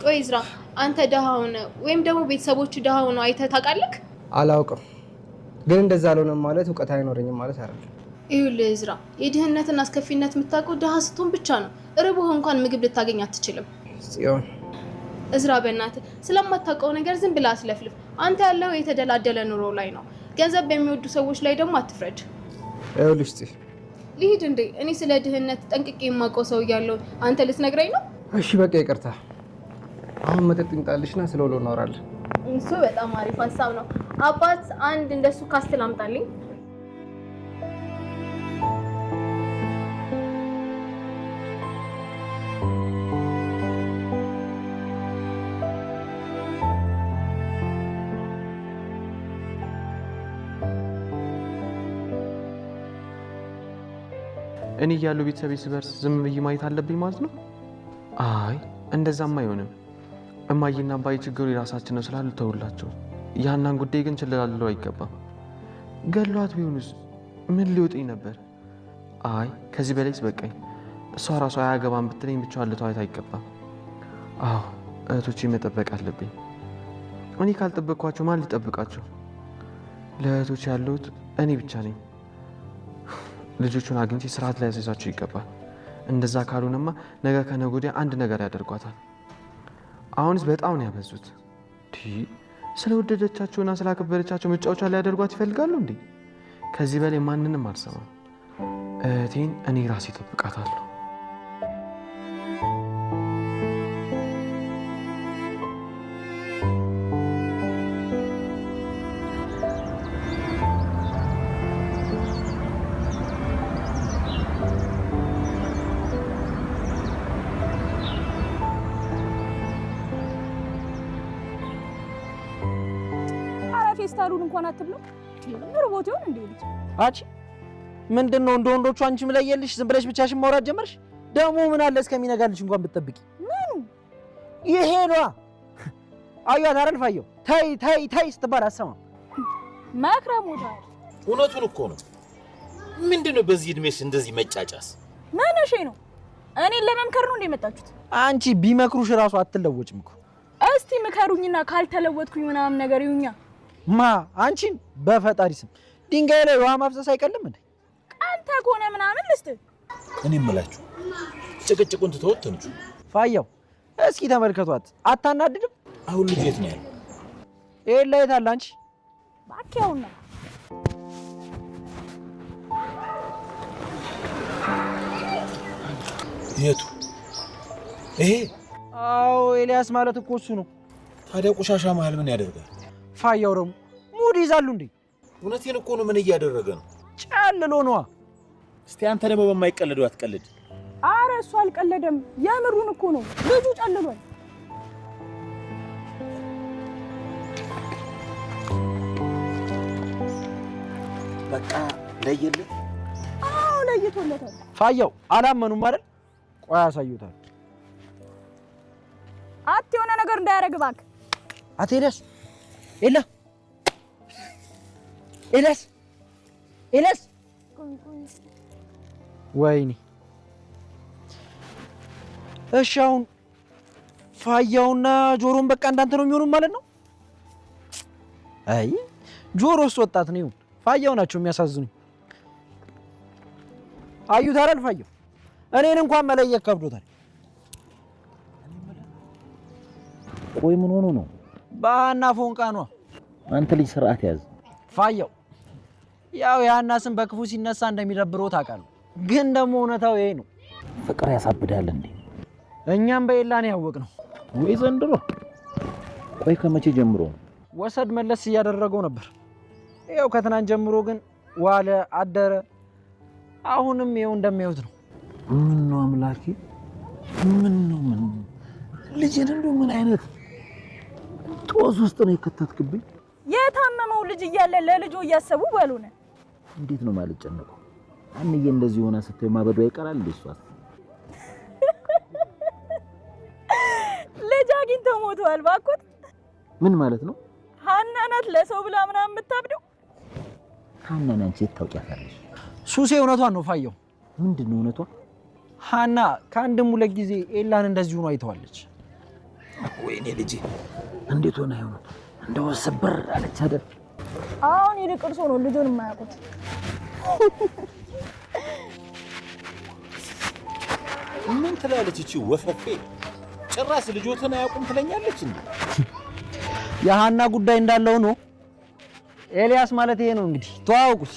ቆይ ዝራ አንተ ድሃ ሆነ ወይም ደግሞ ቤተሰቦች ድሃ ሆነ አይተህ ታውቃለህ? አላውቅም፣ ግን እንደዛ አልሆነም ማለት እውቀት አይኖረኝም ማለት አይደለም። ይኸውልህ ዝራ የድህነትን አስከፊነት የምታውቀው ድሃ ስትሆን ብቻ ነው። ርቦህ እንኳን ምግብ ልታገኝ አትችልም። ጽዮን እዝራ በእናትህ ስለማታውቀው ነገር ዝም ብለህ አትለፍልፍ። አንተ ያለው የተደላደለ ኑሮ ላይ ነው። ገንዘብ በሚወዱ ሰዎች ላይ ደግሞ አትፍረድ። ይኸውልሽ ጽ ልሂድ እንዴ? እኔ ስለ ድህነት ጠንቅቄ የማውቀው ሰው እያለሁ አንተ ልትነግረኝ ነው? እሺ በቃ ይቅርታ። አሁን መጠጥ እንጣልሽና ስለ ውሎ እናወራለን። እሱ በጣም አሪፍ ሀሳብ ነው። አባት አንድ እንደሱ ካስትል አምጣልኝ። እኔ እያለሁ ቤተሰቤ ስበርስ ዝም ብዬ ማየት አለብኝ ማለት ነው? አይ እንደዛም አይሆንም። እማዬና አባዬ ችግሩ የራሳችን ነው ስላሉ ተውላቸው። ያናን ጉዳይ ግን ችላ ልለው አይገባም። ገሏት ቢሆንስ ምን ሊወጥኝ ነበር? አይ ከዚህ በላይስ በቃኝ። እሷ ራሷ አያገባም ብትለኝ ብቻዋን ልተዋት አይገባም። አዎ እህቶቼ መጠበቅ አለብኝ። እኔ ካልጠበቅኳቸው ማን ሊጠብቃቸው? ለእህቶቼ ያለሁት እኔ ብቻ ነኝ። ልጆቹን አግኝቼ ስርዓት ላይ ያስይዛቸው ይገባል። እንደዛ ካልሆነማ ነገ ከነገ ወዲያ አንድ ነገር ያደርጓታል። አሁንስ በጣም ነው ያበዙት። ስለወደደቻቸውና ስላከበረቻቸው መጫወቻ ላይ ያደርጓት ይፈልጋሉ እንዴ? ከዚህ በላይ ማንንም አልሰማም። እህቴን እኔ ራሴ እጠብቃታለሁ። ፌስታሉን እንኳን አትብለው። ርቦት ይሆን እንዴ ልጅ? አንቺ ምንድነው እንደ ወንዶቹ አንቺም ላይ የለሽ? ዝም ብለሽ ብቻሽን ማውራት ጀመርሽ? ደግሞ ምን አለ እስከሚነጋልሽ እንኳን ብትጠብቂ። ምኑ ይሄ ነው አያት አይደል ፋየው? ተይ ተይ ተይ ስትባል አሰማም። ማክረም ወዳል። እውነቱን እኮ ነው። ምንድነው በዚህ እድሜሽ እንደዚህ መጫጫስ? ማነሽ ነው? እኔን ለመምከር ነው እንደመጣችሁት? አንቺ ቢመክሩሽ ራሱ አትለወጭም እኮ። እስቲ ምከሩኝና ካልተለወጥኩኝ ምናምን ነገር ይሁኛ። ማ አንቺን በፈጣሪ ስም ድንጋይ ላይ ውሃ ማፍሰስ አይቀልም እንዴ? አንተ ከሆነ ምናምን ልስጥ። እኔ እምላችሁ ጭቅጭቁን ትተውት እንጂ ፋየው እስኪ ተመልከቷት። አታናድድም? አሁን ልጅ የት ነው ያለው? ኤላ የት አለ? አንቺ ባኪያውና የቱ? ይሄ? አዎ ኤልያስ ማለት እኮ እሱ ነው። ታዲያ ቆሻሻ መሀል ምን ያደርጋል? ፋየው ደግሞ ሙድ ይዛሉ እንዴ? እውነቴን እኮ ነው። ምን እያደረገ ነው? ጨልሎ ነዋ። እስቲ አንተ ደግሞ በማይቀልደው አትቀልድ። አረ እሱ አልቀለደም፣ የምሩን እኮ ነው። ልጁ ጨልሏል። በቃ ለየለት። አዎ ለይቶለታል። ፋየው አላመኑም አይደል? ቆይ ያሳዩታል። አት የሆነ ነገር እንዳያረግ እባክህ። አት ኤልያስ ኤላ ኤልያስ ኤልያስ ወይኔ። እሺ አሁን ፋያውና ጆሮን በቃ እንዳንተ ነው የሚሆኑት ማለት ነው? አይ ጆሮስ ወጣት ነው። ፋያው ናቸው የሚያሳዝኑኝ። አዩት አይደል ፋያው? እኔን እንኳን መለየት ከብዶታል። ቆይ ምን ሆኖ ነው? ባና ፎንቃ ነው። አንተ ልጅ ስርዓት ያዝ። ፋያው ያው ያና ስም በክፉ ሲነሳ እንደሚደብረው ታውቃለህ፣ ግን ደግሞ እውነታው ይሄ ነው። ፍቅር ያሳብዳል እንዴ? እኛም በኤላ ነው ያወቅነው። ወይ ዘንድሮ። ቆይ ከመቼ ጀምሮ ነው? ወሰድ መለስ እያደረገው ነበር። ይኸው ከትናንት ጀምሮ ግን ዋለ አደረ። አሁንም ይኸው እንደሚያዩት ነው። ምን ነው አምላኬ? ምን ነው ልጅን እንደው ምን አይነት ጦስ ውስጥ ነው የከተትክብኝ? የታመመው ልጅ እያለ ለልጆ እያሰቡ ባልሆነ እንዴት ነው ማለት ጨነቀው? አንዬ እንደዚህ ሆና ስትይ ማበዱ አይቀራል እንዴ? እሷስ ልጅ አግኝቶ ሞተዋል። ባኮት ምን ማለት ነው? ሀና ናት ለሰው ብላ ምናምን የምታብደው። ሀናን አንቺ ታውቂያታለሽ? ሱሴ እውነቷን ነው ፋየው። ምንድን ነው እውነቷ? ሀና ከአንድም ሁለት ጊዜ ኤላን እንደዚህ ሆኖ አይተዋለች። ወይኔ ልጄ እንዴት ሆነ ይሆን? እንደው ሰበር አለች አይደል? አሁን ይልቅ እርሶ ነው ልጆን የማያውቁት። ምን ትላለች እቺ ወፈፌ? ጭራሽ ልጆትን አያውቁም ትለኛለች እንዴ? የሀና ጉዳይ እንዳለው ነው። ኤልያስ ማለት ይሄ ነው እንግዲህ ተዋውቁት።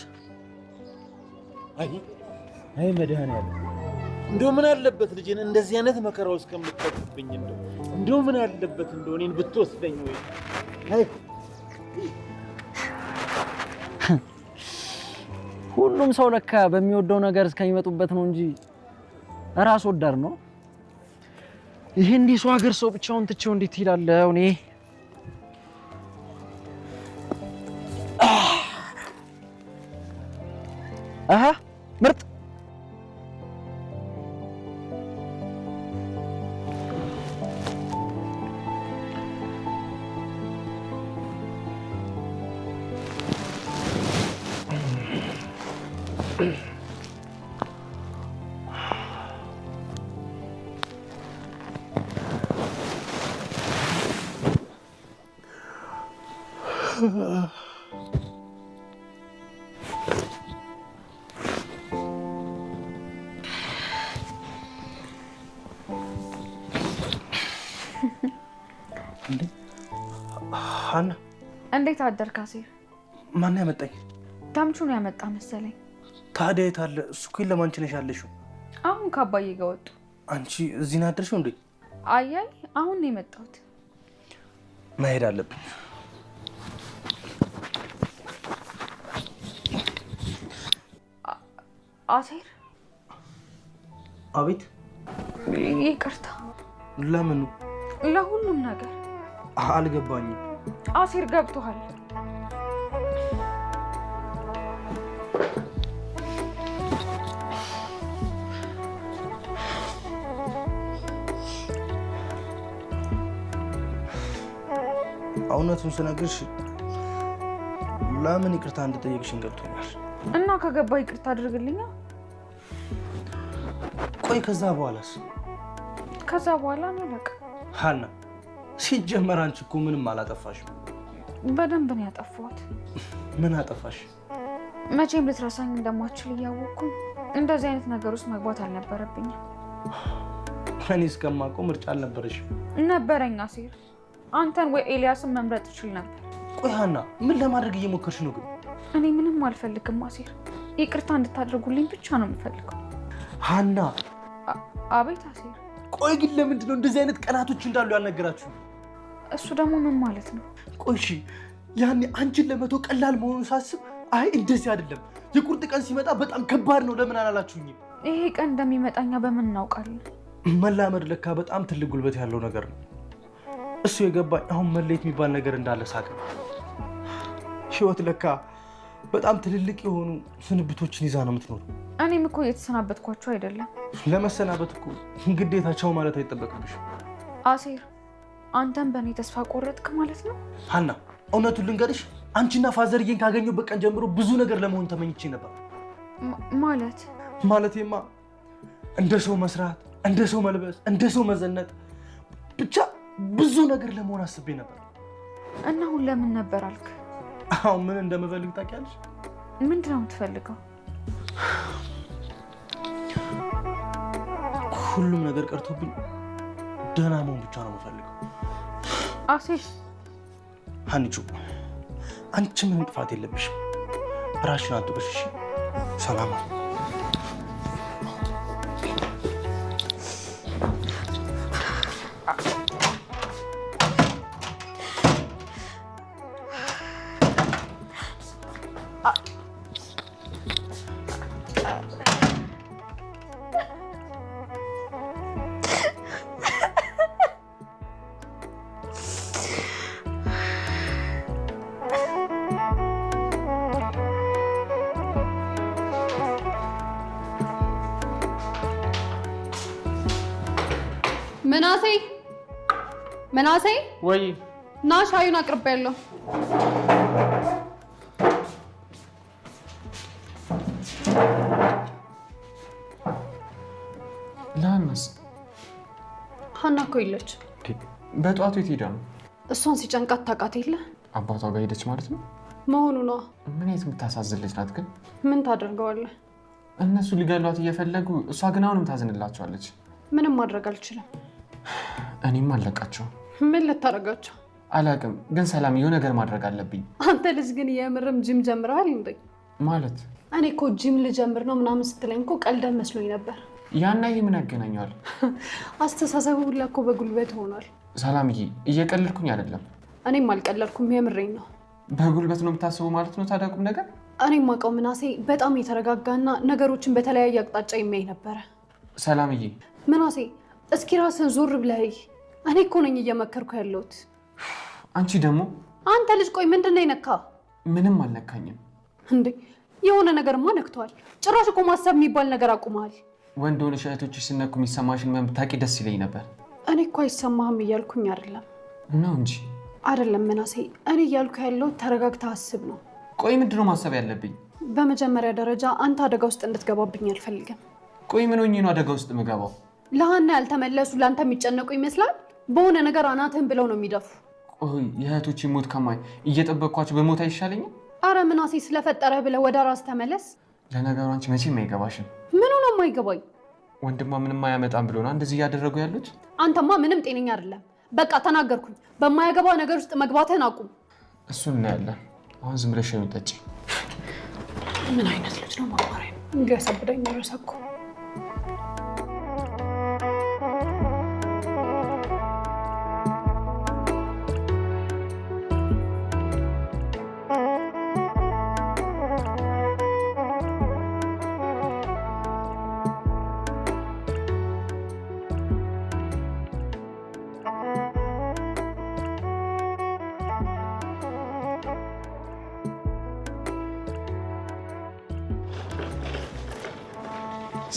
አይ መድኃኒዓለም እንደው ምን አለበት ልጅን እንደዚህ አይነት መከራ ውስጥ ከምትከትብኝ እንደው ምን አለበት እንደው እኔን ብትወስደኝ ወይ? አይ ሁሉም ሰው ለካ በሚወደው ነገር እስከሚመጡበት ነው እንጂ ራስ ወዳድ ነው። ይሄ እንዲህ ሰው ሀገር ሰው ብቻውን ትቼው እንዴት ይላለው? እኔ አሃ ምርጥ ሀና እንዴት አደርክ? አሴር ማን ያመጣኝ? ታምቹ ነው ያመጣ መሰለኝ። ታዲያ የት አለ? እሱ እኮ የለም። አንቺ ነሽ ያለሽው። አሁን ከአባዬ ጋር ወጡ። አንቺ እዚህ ነው ያደርሽው እንዴ? አያይ አሁን ነው የመጣሁት። መሄድ አለብኝ። አሴር። አቤት። ይቅርታ። ለምኑ? ለሁሉም ነገር አልገባኝም። አሴር ገብቶሃል? እውነቱን ስነግርሽ ለምን ይቅርታ እንደጠየቅሽኝ ገብቶኛል። እና ከገባ ይቅርታ አድርግልኛ። ቆይ ከዛ በኋላስ? ከዛ በኋላ ነው በቃ። ሀና ሲጀመር አንቺ እኮ ምንም አላጠፋሽም። በደንብ ነው ያጠፋሁት። ምን አጠፋሽ? መቼም ልትረሳኝ እንደማትችል እያወቅኩኝ እንደዚህ አይነት ነገር ውስጥ መግባት አልነበረብኝም። እኔ እስከማውቀው ምርጫ አልነበረሽም። ነበረኝ አሴር። አንተን ወይ ኤልያስን መምረጥ እችል ነበር። ቆይ ሀና ምን ለማድረግ እየሞከርሽ ነው ግን? እኔ ምንም አልፈልግም አሴር። ይቅርታ እንድታደርጉልኝ ብቻ ነው የምፈልገው። ሀና። አቤት አሴር። ቆይ ግን ለምንድን ነው እንደዚህ አይነት ቀናቶች እንዳሉ ያልነገራችሁ? እሱ ደግሞ ምን ማለት ነው? ቆይ እሺ ያኔ አንቺን ለመቶ ቀላል መሆኑን ሳስብ አይ እንደዚህ አይደለም፣ የቁርጥ ቀን ሲመጣ በጣም ከባድ ነው ለምን አላላችሁኝም? ይሄ ቀን እንደሚመጣኛ በምን እናውቃለን? መላመድ ለካ በጣም ትልቅ ጉልበት ያለው ነገር ነው። እሱ የገባኝ አሁን መለየት የሚባል ነገር እንዳለ ሳቅ። ህይወት ለካ በጣም ትልልቅ የሆኑ ስንብቶችን ይዛ ነው የምትኖር። እኔም እኮ እየተሰናበትኳቸው አይደለም። ለመሰናበት እኮ ግዴታቸው ማለት አይጠበቅብሽም። አሴር አንተም በእኔ ተስፋ ቆረጥክ ማለት ነው? ሀና እውነቱን ልንገርሽ፣ አንቺና ፋዘርዬን ካገኘሁበት ቀን ጀምሮ ብዙ ነገር ለመሆን ተመኝቼ ነበር። ማለቴማ እንደ ሰው መስራት፣ እንደ ሰው መልበስ፣ እንደ ሰው መዘነጥ፣ ብቻ ብዙ ነገር ለመሆን አስቤ ነበር። እና አሁን ለምን ነበር አልክ? አሁን ምን እንደምፈልግ ታውቂያለሽ? ምንድን ነው የምትፈልገው? ሁሉም ነገር ቀርቶብኝ ደህና መሆን ብቻ ነው የምፈልገው። አሴር። ሀኒቹ አንቺ ምንም ጥፋት የለብሽም። ራስሽን አትበሽ። ሰላም። ምናሴ ወይ ና ሻዩን አቅርቤያለሁ። ለሀናስ? ሀና እኮ የለች። በጠዋቱ የት ሄዳ ነው? እሷን ሲጨንቃት ታውቃት የለ? አባቷ ጋር ሄደች ማለት ነው መሆኑ ነዋ። ምን የት የምታሳዝን ልጅ ናት ግን። ምን ታደርገዋለህ? እነሱ ሊገሏት እየፈለጉ እሷ ግን አሁንም ታዝንላቸዋለች። ምንም ማድረግ አልችልም። እኔም አለቃቸው። ምን ልታደርጋቸው? አላውቅም፣ ግን ሰላም የሆነ ነገር ማድረግ አለብኝ። አንተ ልጅ ግን የምርም ጂም ጀምረሃል እንዴ? ማለት እኔ እኮ ጂም ልጀምር ነው ምናምን ስትለኝ እኮ ቀልደን መስሎኝ ነበር። ያና ይህ ምን ያገናኘዋል? አስተሳሰቡ ሁላ እኮ በጉልበት ሆኗል። ሰላምዬ፣ እየቀለድኩኝ አይደለም። እኔም አልቀለድኩም፣ የምሬኝ ነው። በጉልበት ነው የምታስበው ማለት ነው? ታዲያ ቁም ነገር። እኔም አውቀው ምናሴ በጣም የተረጋጋና ነገሮችን በተለያየ አቅጣጫ የሚያይ ነበረ። ሰላምዬ። ምናሴ እስኪ ራስን ዞር ብለህ። እኔ እኮ ነኝ እየመከርኩ ያለሁት። አንቺ ደግሞ። አንተ ልጅ ቆይ ምንድን ነው የነካ? ምንም አልነካኝም። እንዴ የሆነ ነገርማ ነክቷል። ጭራሽ እኮ ማሰብ የሚባል ነገር አቁመሃል። ወንድ ሆነሽ እህቶችሽ ሲነኩ የሚሰማሽን ብታውቂ ደስ ይለኝ ነበር። እኔ እኮ አይሰማህም እያልኩኝ አይደለም። ነው እንጂ። አይደለም ምናሴ፣ እኔ እያልኩ ያለሁት ተረጋግተህ አስብ ነው። ቆይ ምንድን ነው ማሰብ ያለብኝ? በመጀመሪያ ደረጃ አንተ አደጋ ውስጥ እንድትገባብኝ አልፈልግም። ቆይ ምን ሆኜ ነው አደጋ ውስጥ የምገባው? ለሀና ያልተመለሱ ለአንተ የሚጨነቁ ይመስላል። በሆነ ነገር አናትህን ብለው ነው የሚደፉ። ቆይ የእህቶች ሞት ከማይ እየጠበቅኳቸው በሞት አይሻለኝም? አረ ምናሴ፣ ስለፈጠረ ብለህ ወደ ራስ ተመለስ። ለነገሩ አንቺ መቼም አይገባሽም። ምኑ ነው የማይገባኝ? ወንድማ ምንም አያመጣም ብሎ ነው እንደዚህ እያደረጉ ያሉት። አንተማ ምንም ጤነኛ አይደለም። በቃ ተናገርኩኝ። በማያገባ ነገር ውስጥ መግባትህን አቁም። እሱን እናያለን። አሁን ዝም ብለሽ ጠጪ። ምን አይነት ልጅ ነው ማማራይ ነው? እንዲያሳብደኝ ረሳኩ።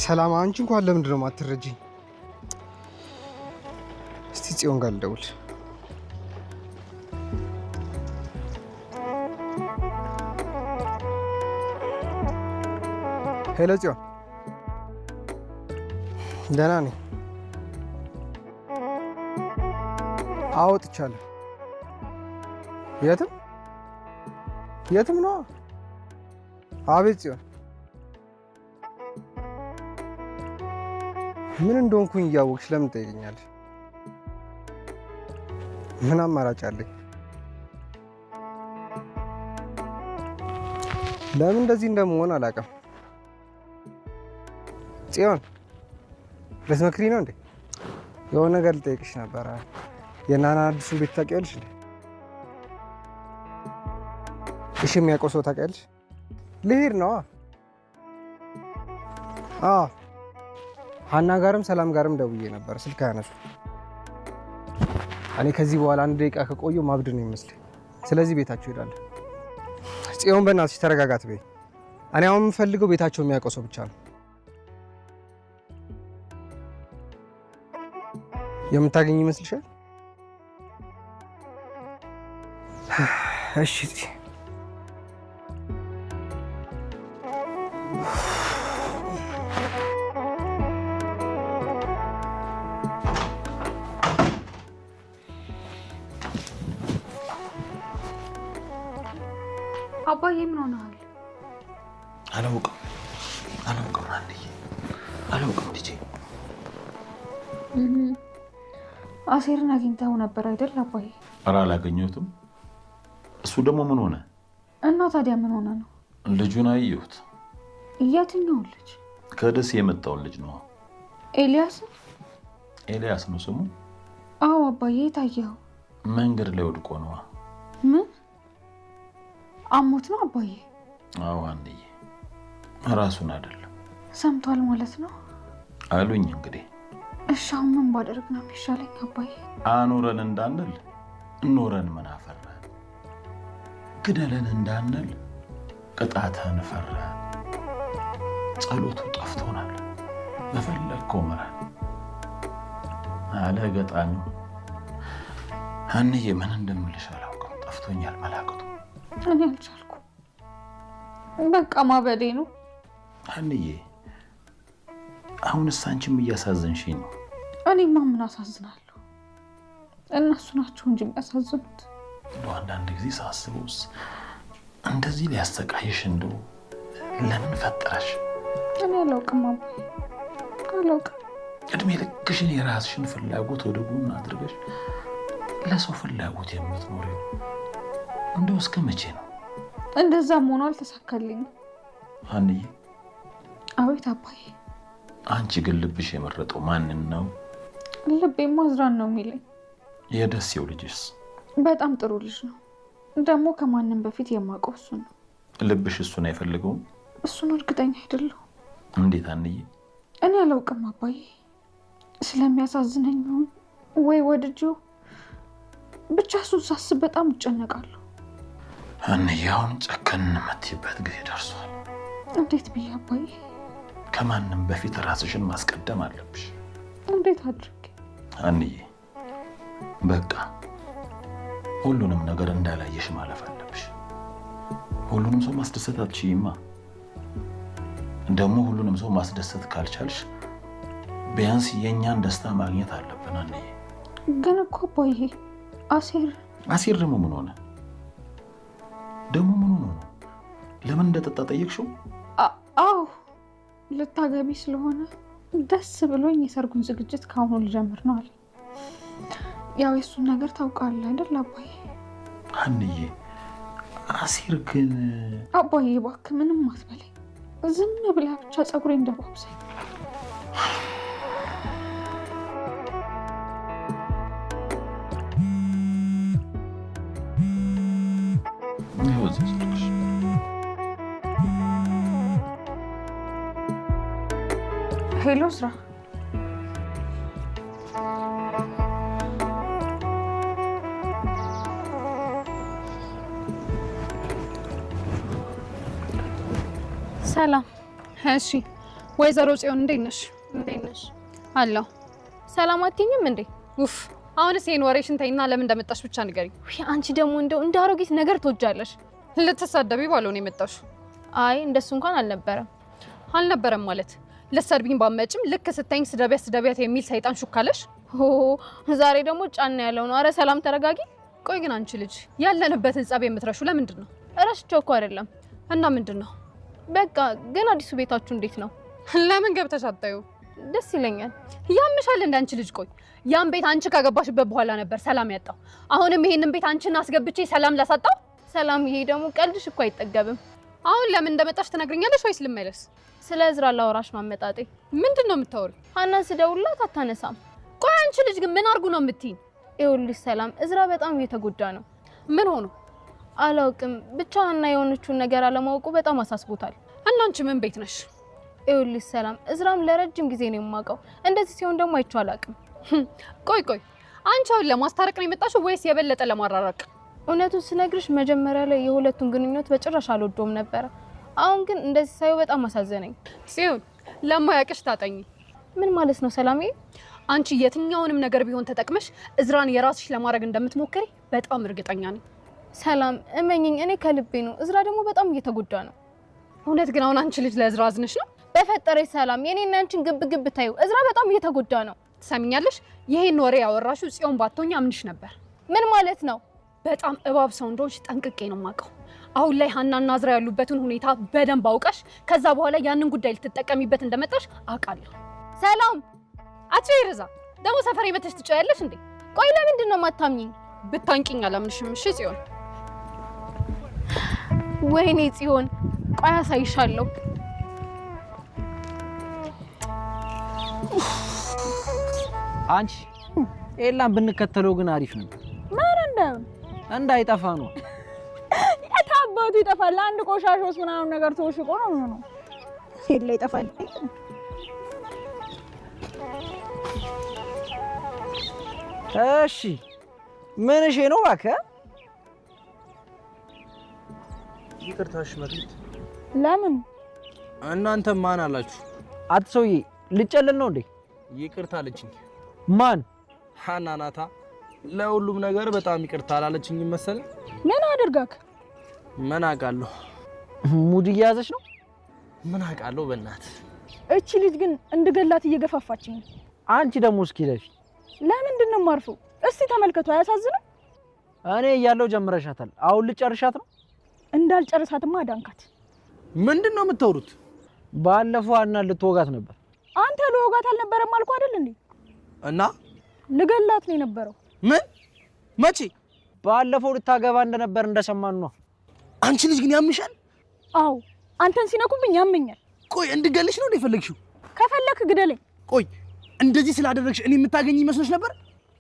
ሰላም፣ አንቺ እንኳን ለምንድን ነው የማትረጂኝ? እስቲ ጽዮን ጋር ልደውል። ሄሎ ጽዮን፣ ደህና ነኝ። አዎ ወጥቻለሁ። የትም ነው? አቤት ጽዮን፣ ምን እንደሆንኩኝ እያወቅሽ ለምን ትጠይቀኛለሽ? ምን አማራጭ አለኝ? ለምን እንደዚህ እንደምሆን አላውቅም። ጽዮን፣ ልትመክሪ ነው እንዴ? የሆነ ነገር ልጠይቅሽ ነበረ። የናና አዲሱን ቤት ታውቂያለሽ እንዴ? እሺ፣ የሚያውቀው ሰው ታውቂያለሽ? ልሄድ ነው። አዎ፣ ሀና ጋርም ሰላም ጋርም ደውዬ ነበር፣ ስልክ አያነሱ። እኔ ከዚህ በኋላ 1 ደቂቃ ከቆየሁ ማብድ ነው ይመስለኝ። ስለዚህ ቤታቸው እሄዳለሁ። ጽዮን፣ በእናትሽ ተረጋጋት በይ። እኔ አሁን የምፈልገው ቤታቸው የሚያውቀው ሰው ብቻ ነው። የምታገኝ ይመስልሻል? እሺ አባዬ ምን ሆነሃል? አላውቅም አንዴ አላውቅም ልጄ። አሴርን አግኝተው ነበር አይደል አባዬ? ኧረ አላገኘሁትም። እሱ ደግሞ ምን ሆነ? እና ታዲያ ምን ሆነ ነው? ልጁን አየሁት። የትኛውን ልጅ? ከደሴ የመጣውን ልጅ ነው። ኤልያስ ነው ስሙ? አዎ አባዬ። ታየው? መንገድ ላይ ወድቆ ነው። ምን አሞት ነው አባዬ? አዎ አንድዬ፣ ራሱን አይደለም። ሰምቷል ማለት ነው አሉኝ። እንግዲህ እሺ አሁን ምን ባደርግ ነው የሚሻለኝ አባዬ? አኑረን እንዳንል ኖረን ምን አፈራን? ግደለን እንዳንል ቅጣትን ፈራን። ጸሎቱ ጠፍቶናል። በፈለግከው ምራን አለ ገጣሚው። አንዬ ምን እንደምልሽ አላውቅም። ጠፍቶኛል መላቅቱ። እኔ አልቻልኩም። በቃ ማበዴ ነው። አንዬ አሁንስ አንቺም እያሳዘንሽኝ ነው። እኔማ ምን አሳዝናለሁ? እነሱ ናቸው እንጂ የሚያሳዝኑት። አንዳንድ ጊዜ ሳስበውስ እንደዚህ ሊያሰቃይሽ እንደው ለምን ፈጠረሽ? እኔ አላውቅም አባዬ፣ አላውቅም። እድሜ ልክሽን የራስሽን ፍላጎት ወደ ጎን አድርገሽ ለሰው ፍላጎት የምትኖሪው እንደው እስከ መቼ ነው? እንደዛም ሆኖ አልተሳካልኝም። አንዬ። አቤት አባዬ። አንቺ ግን ልብሽ የመረጠው ማንን ነው? ልቤማ አዝራን ነው የሚለኝ። የደሴው ልጅስ? በጣም ጥሩ ልጅ ነው። ደግሞ ከማንም በፊት የማውቀው እሱ ነው። ልብሽ እሱን አይፈልገውም? እሱን እርግጠኛ አይደለሁ። እንዴት አንዬ? እኔ አላውቅም አባዬ። ስለሚያሳዝነኝ ወይ ወድጄው ብቻ እሱን ሳስብ በጣም እጨነቃለሁ። አንዬ አሁን ጨከን የምትይበት ጊዜ ደርሷል። እንዴት ብዬ አባዬ? ከማንም በፊት ራስሽን ማስቀደም አለብሽ። እንዴት አድርጌ? አንዬ በቃ ሁሉንም ነገር እንዳላየሽ ማለፍ አለብሽ። ሁሉንም ሰው ማስደሰት አትችይማ። ደግሞ ሁሉንም ሰው ማስደሰት ካልቻልሽ ቢያንስ የእኛን ደስታ ማግኘት አለብን። አንዬ ግን እኮ አባዬ አሴር ደግሞ ምን ሆነ? ምን ሆነ? ለምን እንደጠጣ ጠየቅሽው? አዎ ልታገቢ ስለሆነ ደስ ብሎኝ የሰርጉን ዝግጅት ከአሁኑ ልጀምር ነው አለ። ያው የሱን ነገር ታውቃለህ አይደል አባዬ? አንዬ አሴር ግን አባዬ እባክህ ምንም አትበለኝ። ዝም ብላ ብቻ ፀጉሬ እንደባብሰኝ። ሄሎ ስራ ሰላም። እሺ ወይዘሮ ጽዮን እንዴት ነሽ? እንዴት ነሽ? አለሁ። ሰላም አትይኝም እንዴ? ኡፍ አሁንስ ይሄን ወሬሽን ተይና ለምን እንደመጣሽ ብቻ ንገሪኝ። አንቺ ደግሞ እንደው እንደ አሮጊት ነገር ትወጃለሽ። ልትሳደቢ ባልሆነ የመጣሽ? አይ እንደሱ እንኳን አልነበረም ማለት ልትሰድቢኝ ባመጭም ልክ ስተኝ ስደቢያት የሚል ሰይጣን ሹካለሽ። ዛሬ ደግሞ ጫና ያለው ነው። አረ ሰላም ተረጋጊ። ቆይ ግን አንቺ ልጅ ያለንበትን ጸብ የምትረሹ ለምንድን ነው? እረስቸው እኮ አይደለም። እና ምንድን ነው? በቃ ግን አዲሱ ቤታችሁ እንዴት ነው? ለምን ገብተሽ አታዩ? ደስ ይለኛል። ያምሻል እንደ አንቺ ልጅ። ቆይ ያን ቤት አንቺ ካገባሽበት በኋላ ነበር ሰላም ያጣው። አሁንም ይሄንን ቤት አንቺን አስገብቼ ሰላም ላሳጣው? ሰላም ይሄ ደግሞ ቀልድሽ እኮ አይጠገብም። አሁን ለምን እንደመጣሽ ትነግሪኛለሽ ወይስ ልመለስ? ስለ እዝራ ላወራሽ ማመጣጤ። ምንድን ነው የምታወሪው? ሀናን ስደውልላት አታነሳም። ቆይ አንቺ ልጅ ግን ምን አድርጉ ነው የምትይኝ? ይኸውልሽ ሰላም፣ እዝራ በጣም እየተጎዳ ነው። ምን ሆኖ? አላውቅም፣ ብቻ ሀና የሆነችውን ነገር አለማወቁ በጣም አሳስቦታል። እና አንቺ ምን ቤት ነሽ? ይኸውልሽ ሰላም፣ እዝራም ለረጅም ጊዜ ነው የማውቀው። እንደዚህ ሲሆን ደግሞ አይቼው አላውቅም። ቆይ አንቺ አሁን ለማስታረቅ ነው የመጣሽው ወይስ የበለጠ ለማራራቅ? እውነቱን ስነግርሽ መጀመሪያ ላይ የሁለቱን ግንኙነት በጭራሽ አልወደውም ነበረ። አሁን ግን እንደዚህ ሳይው በጣም አሳዘነኝ። ሲሆን ለማያውቅሽ ታጠኝ። ምን ማለት ነው ሰላምዬ? አንቺ የትኛውንም ነገር ቢሆን ተጠቅመሽ እዝራን የራስሽ ለማድረግ እንደምትሞክሪ በጣም እርግጠኛ ነኝ። ሰላም እመኝኝ፣ እኔ ከልቤ ነው። እዝራ ደግሞ በጣም እየተጎዳ ነው። እውነት ግን አሁን አንቺ ልጅ ለእዝራ አዝነሽ ነው? በፈጠረሽ ሰላም፣ የኔና አንቺን ግብ ታዩ። እዝራ በጣም እየተጎዳ ነው። ትሰሚኛለሽ? ይሄን ወሬ ያወራሽው ጽዮን ባትሆኚ አምንሽ ነበር። ምን ማለት ነው? በጣም እባብ ሰው እንደሆንሽ ጠንቅቄ ነው የማውቀው። አሁን ላይ ሀናና እዝራ ያሉበትን ሁኔታ በደንብ አውቀሽ ከዛ በኋላ ያንን ጉዳይ ልትጠቀሚበት እንደመጣሽ አውቃለሁ። ሰላም አትይርዛ ደግሞ ሰፈር የመተሽ ትጫያለሽ እንዴ? ቆይ ለምንድን ነው የማታምኚኝ? ብታንቂኝ አላምንሽም። እሺ ጽዮን። ወይኔ ጽዮን፣ ቆይ አሳይሻለሁ። አንቺ ኤላን ብንከተለው ግን አሪፍ ነው። ማን እንዳይጠፋ ነው። የታባቱ ይጠፋል። አንድ ቆሻሾስ ምናምን ነገር ተወሽቆ ነው የሚሆነው። ኤላ ይጠፋል። እሺ ምን እሺ ነው እባክህ? ይቅርታሽ መክሊት። ለምን? እናንተ ማን አላችሁ? አትሰውዬ ልጨልል ነው እንዴ? ይቅርታ አለችኝ። ማን? ሀና ናታ። ለሁሉም ነገር በጣም ይቅርታ አላለችኝ መሰለኝ። ምን አድርጋክ? ምን አውቃለሁ። ሙድ እየያዘች ነው። ምን አውቃለሁ። በእናት እቺ ልጅ ግን እንድገላት እየገፋፋችኝ። አንቺ ደግሞ እስኪ ለፊ ለምንድን ነው የማርፈው? እስቲ ተመልከቱ። አያሳዝንም? እኔ እያለሁ ጀምረሻታል። አሁን ልጨርሻት ነው? እንዳልጨርሳትማ አዳንካት። ምንድን ነው የምታወሩት? ባለፈው ሀና ልትወጋት ነበር። አንተ ልወጋት አልነበረም አልኩ አይደል እንዴ? እና ልገላት ነው የነበረው። ምን? መቼ? ባለፈው ልታገባ እንደነበር እንደሰማን ነው። አንቺ ልጅ ግን ያምሻል። አዎ አንተን ሲነኩብኝ ያመኛል። ቆይ እንድገልሽ ነው የፈለግሽው? ከፈለክ ግደለኝ። ቆይ እንደዚህ ስላደረግሽ እኔ የምታገኝ ይመስልሽ ነበር?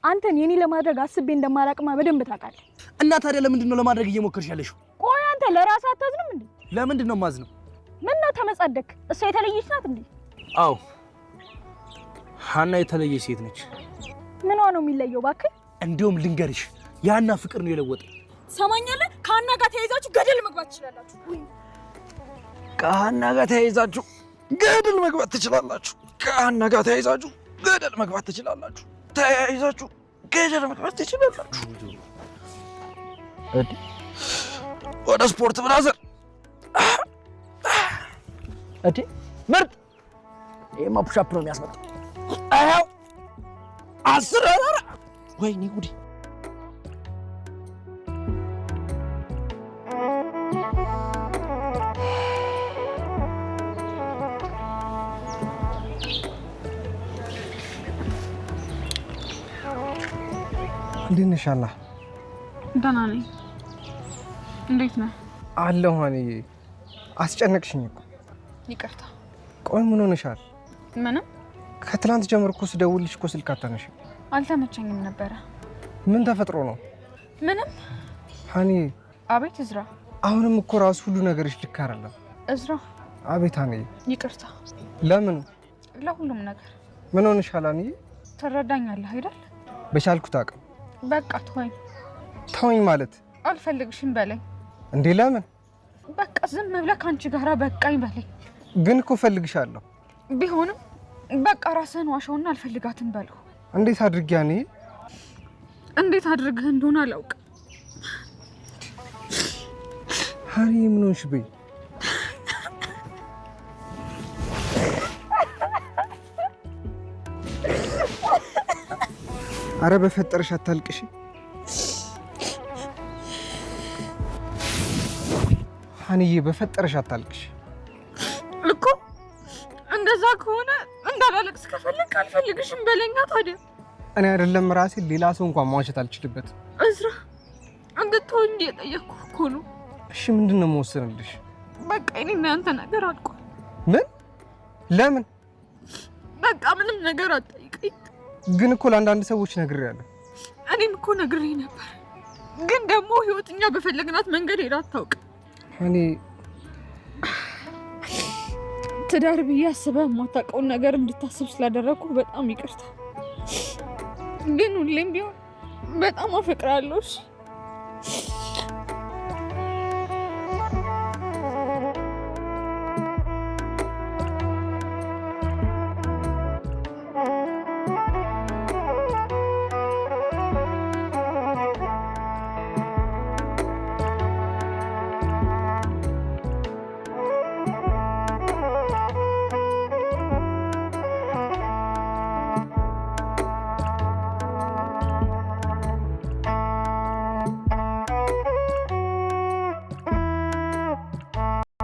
አንተን የኔ ለማድረግ አስቤ እንደማላቅማ በደንብ ታውቃለህ። እና ታዲያ ለምንድን ነው ለማድረግ እየሞከርሽ ያለሽው? ቆይ አንተ ለራስህ አታዝንም እንዴ? ለምንድን ነው ማዝነው? ምን ነው ተመጻደክ? እሷ የተለየች ናት እንዴ? አዎ ሀና የተለየ ሴት ነች። ምኗ ነው የሚለየው እባክህ? እንዲያውም ልንገርሽ፣ የሀና ፍቅር ነው የለወጠ። ሰማኛለህ? ከሀና ጋር ተያይዛችሁ ገደል መግባት ትችላላችሁ። ከሀና ጋር ተያይዛችሁ ገደል መግባት ትችላላችሁ። ከሀና ጋር ተያይዛችሁ ገደል መግባት ትችላላችሁ። ተያይዛችሁ ገደል መግባት ትችላላችሁ። ወደ ስፖርት ብራዘር እቴ ምርጥ ይሄማ ፑሻፕ ነው የሚያስመጣው። አያው 10 አራ ወይኔ ጉዲ። እንዴት ነሽ ሀና? ደህና ነኝ። እንዴት ነህ? አለሁ። እኔ አስጨነቅሽኝ እኮ። ይቅርታ። ቆይ ምን ሆነሻል? ምንም። ከትላንት ጀምሮ እኮ ስደውልልሽ እኮ ስልክ አታነሺም። አልተመቸኝም ነበረ። ምን ተፈጥሮ ነው? ምንም። ሀኒ። አቤት እዝራ። አሁንም እኮ ራሱ ሁሉ ነገርሽ ልክ አይደለም። እዝራ። አቤት ሀኒ። ይቅርታ። ለምን? ለሁሉም ነገር። ምን ሆነሻል ሀኒ? ትረዳኛለህ አይደል? በቻልኩት አቅም። በቃ ተወኝ። ተወኝ ማለት? አልፈልግሽም በለኝ። እንዴ ለምን? በቃ ዝም ብለህ ከአንቺ ጋራ በቃኝ በለኝ። ግን እኮ እፈልግሻለሁ። ቢሆንም በቃ ራስህን ዋሸውና አልፈልጋትም በለው። እንዴት አድርጊ ሀኒ? እንዴት አድርገህ እንደሆነ አላውቅም። ሀኒ ምን ሆንሽ በይ? አረ በፈጠረሽ አታልቅሽ። ሀኒዬ በፈጠረሽ አታልቅሽ እኮ። እንደዛ ከሆነ እንዳላለቅስ ከፈለግ አልፈልግሽም በለኛ ታዲያ። እኔ አይደለም ራሴ ሌላ ሰው እንኳን ማዋሸት አልችልበትም። እዝራ እንድትሆኝ እየጠየቅኩህ እኮ ነው። እሺ ምንድን ነው የምወስንልሽ? በቃ እኔና ያንተ ነገር አልቋል። ምን? ለምን? በቃ ምንም ነገር አትጠይቀኝ። ግን እኮ ለአንዳንድ ሰዎች ነግሬያለሁ። እኔም እኮ ነግሬ ነበር፣ ግን ደግሞ ህይወትኛ በፈለግናት መንገድ ሄዳ አታውቅም። እኔ ትዳር ብዬ አስበህ የማታውቀውን ነገር እንድታስብ ስላደረግኩ በጣም ይቅርታ። ግን ሁሌም ቢሆን በጣም አፈቅራለሁ።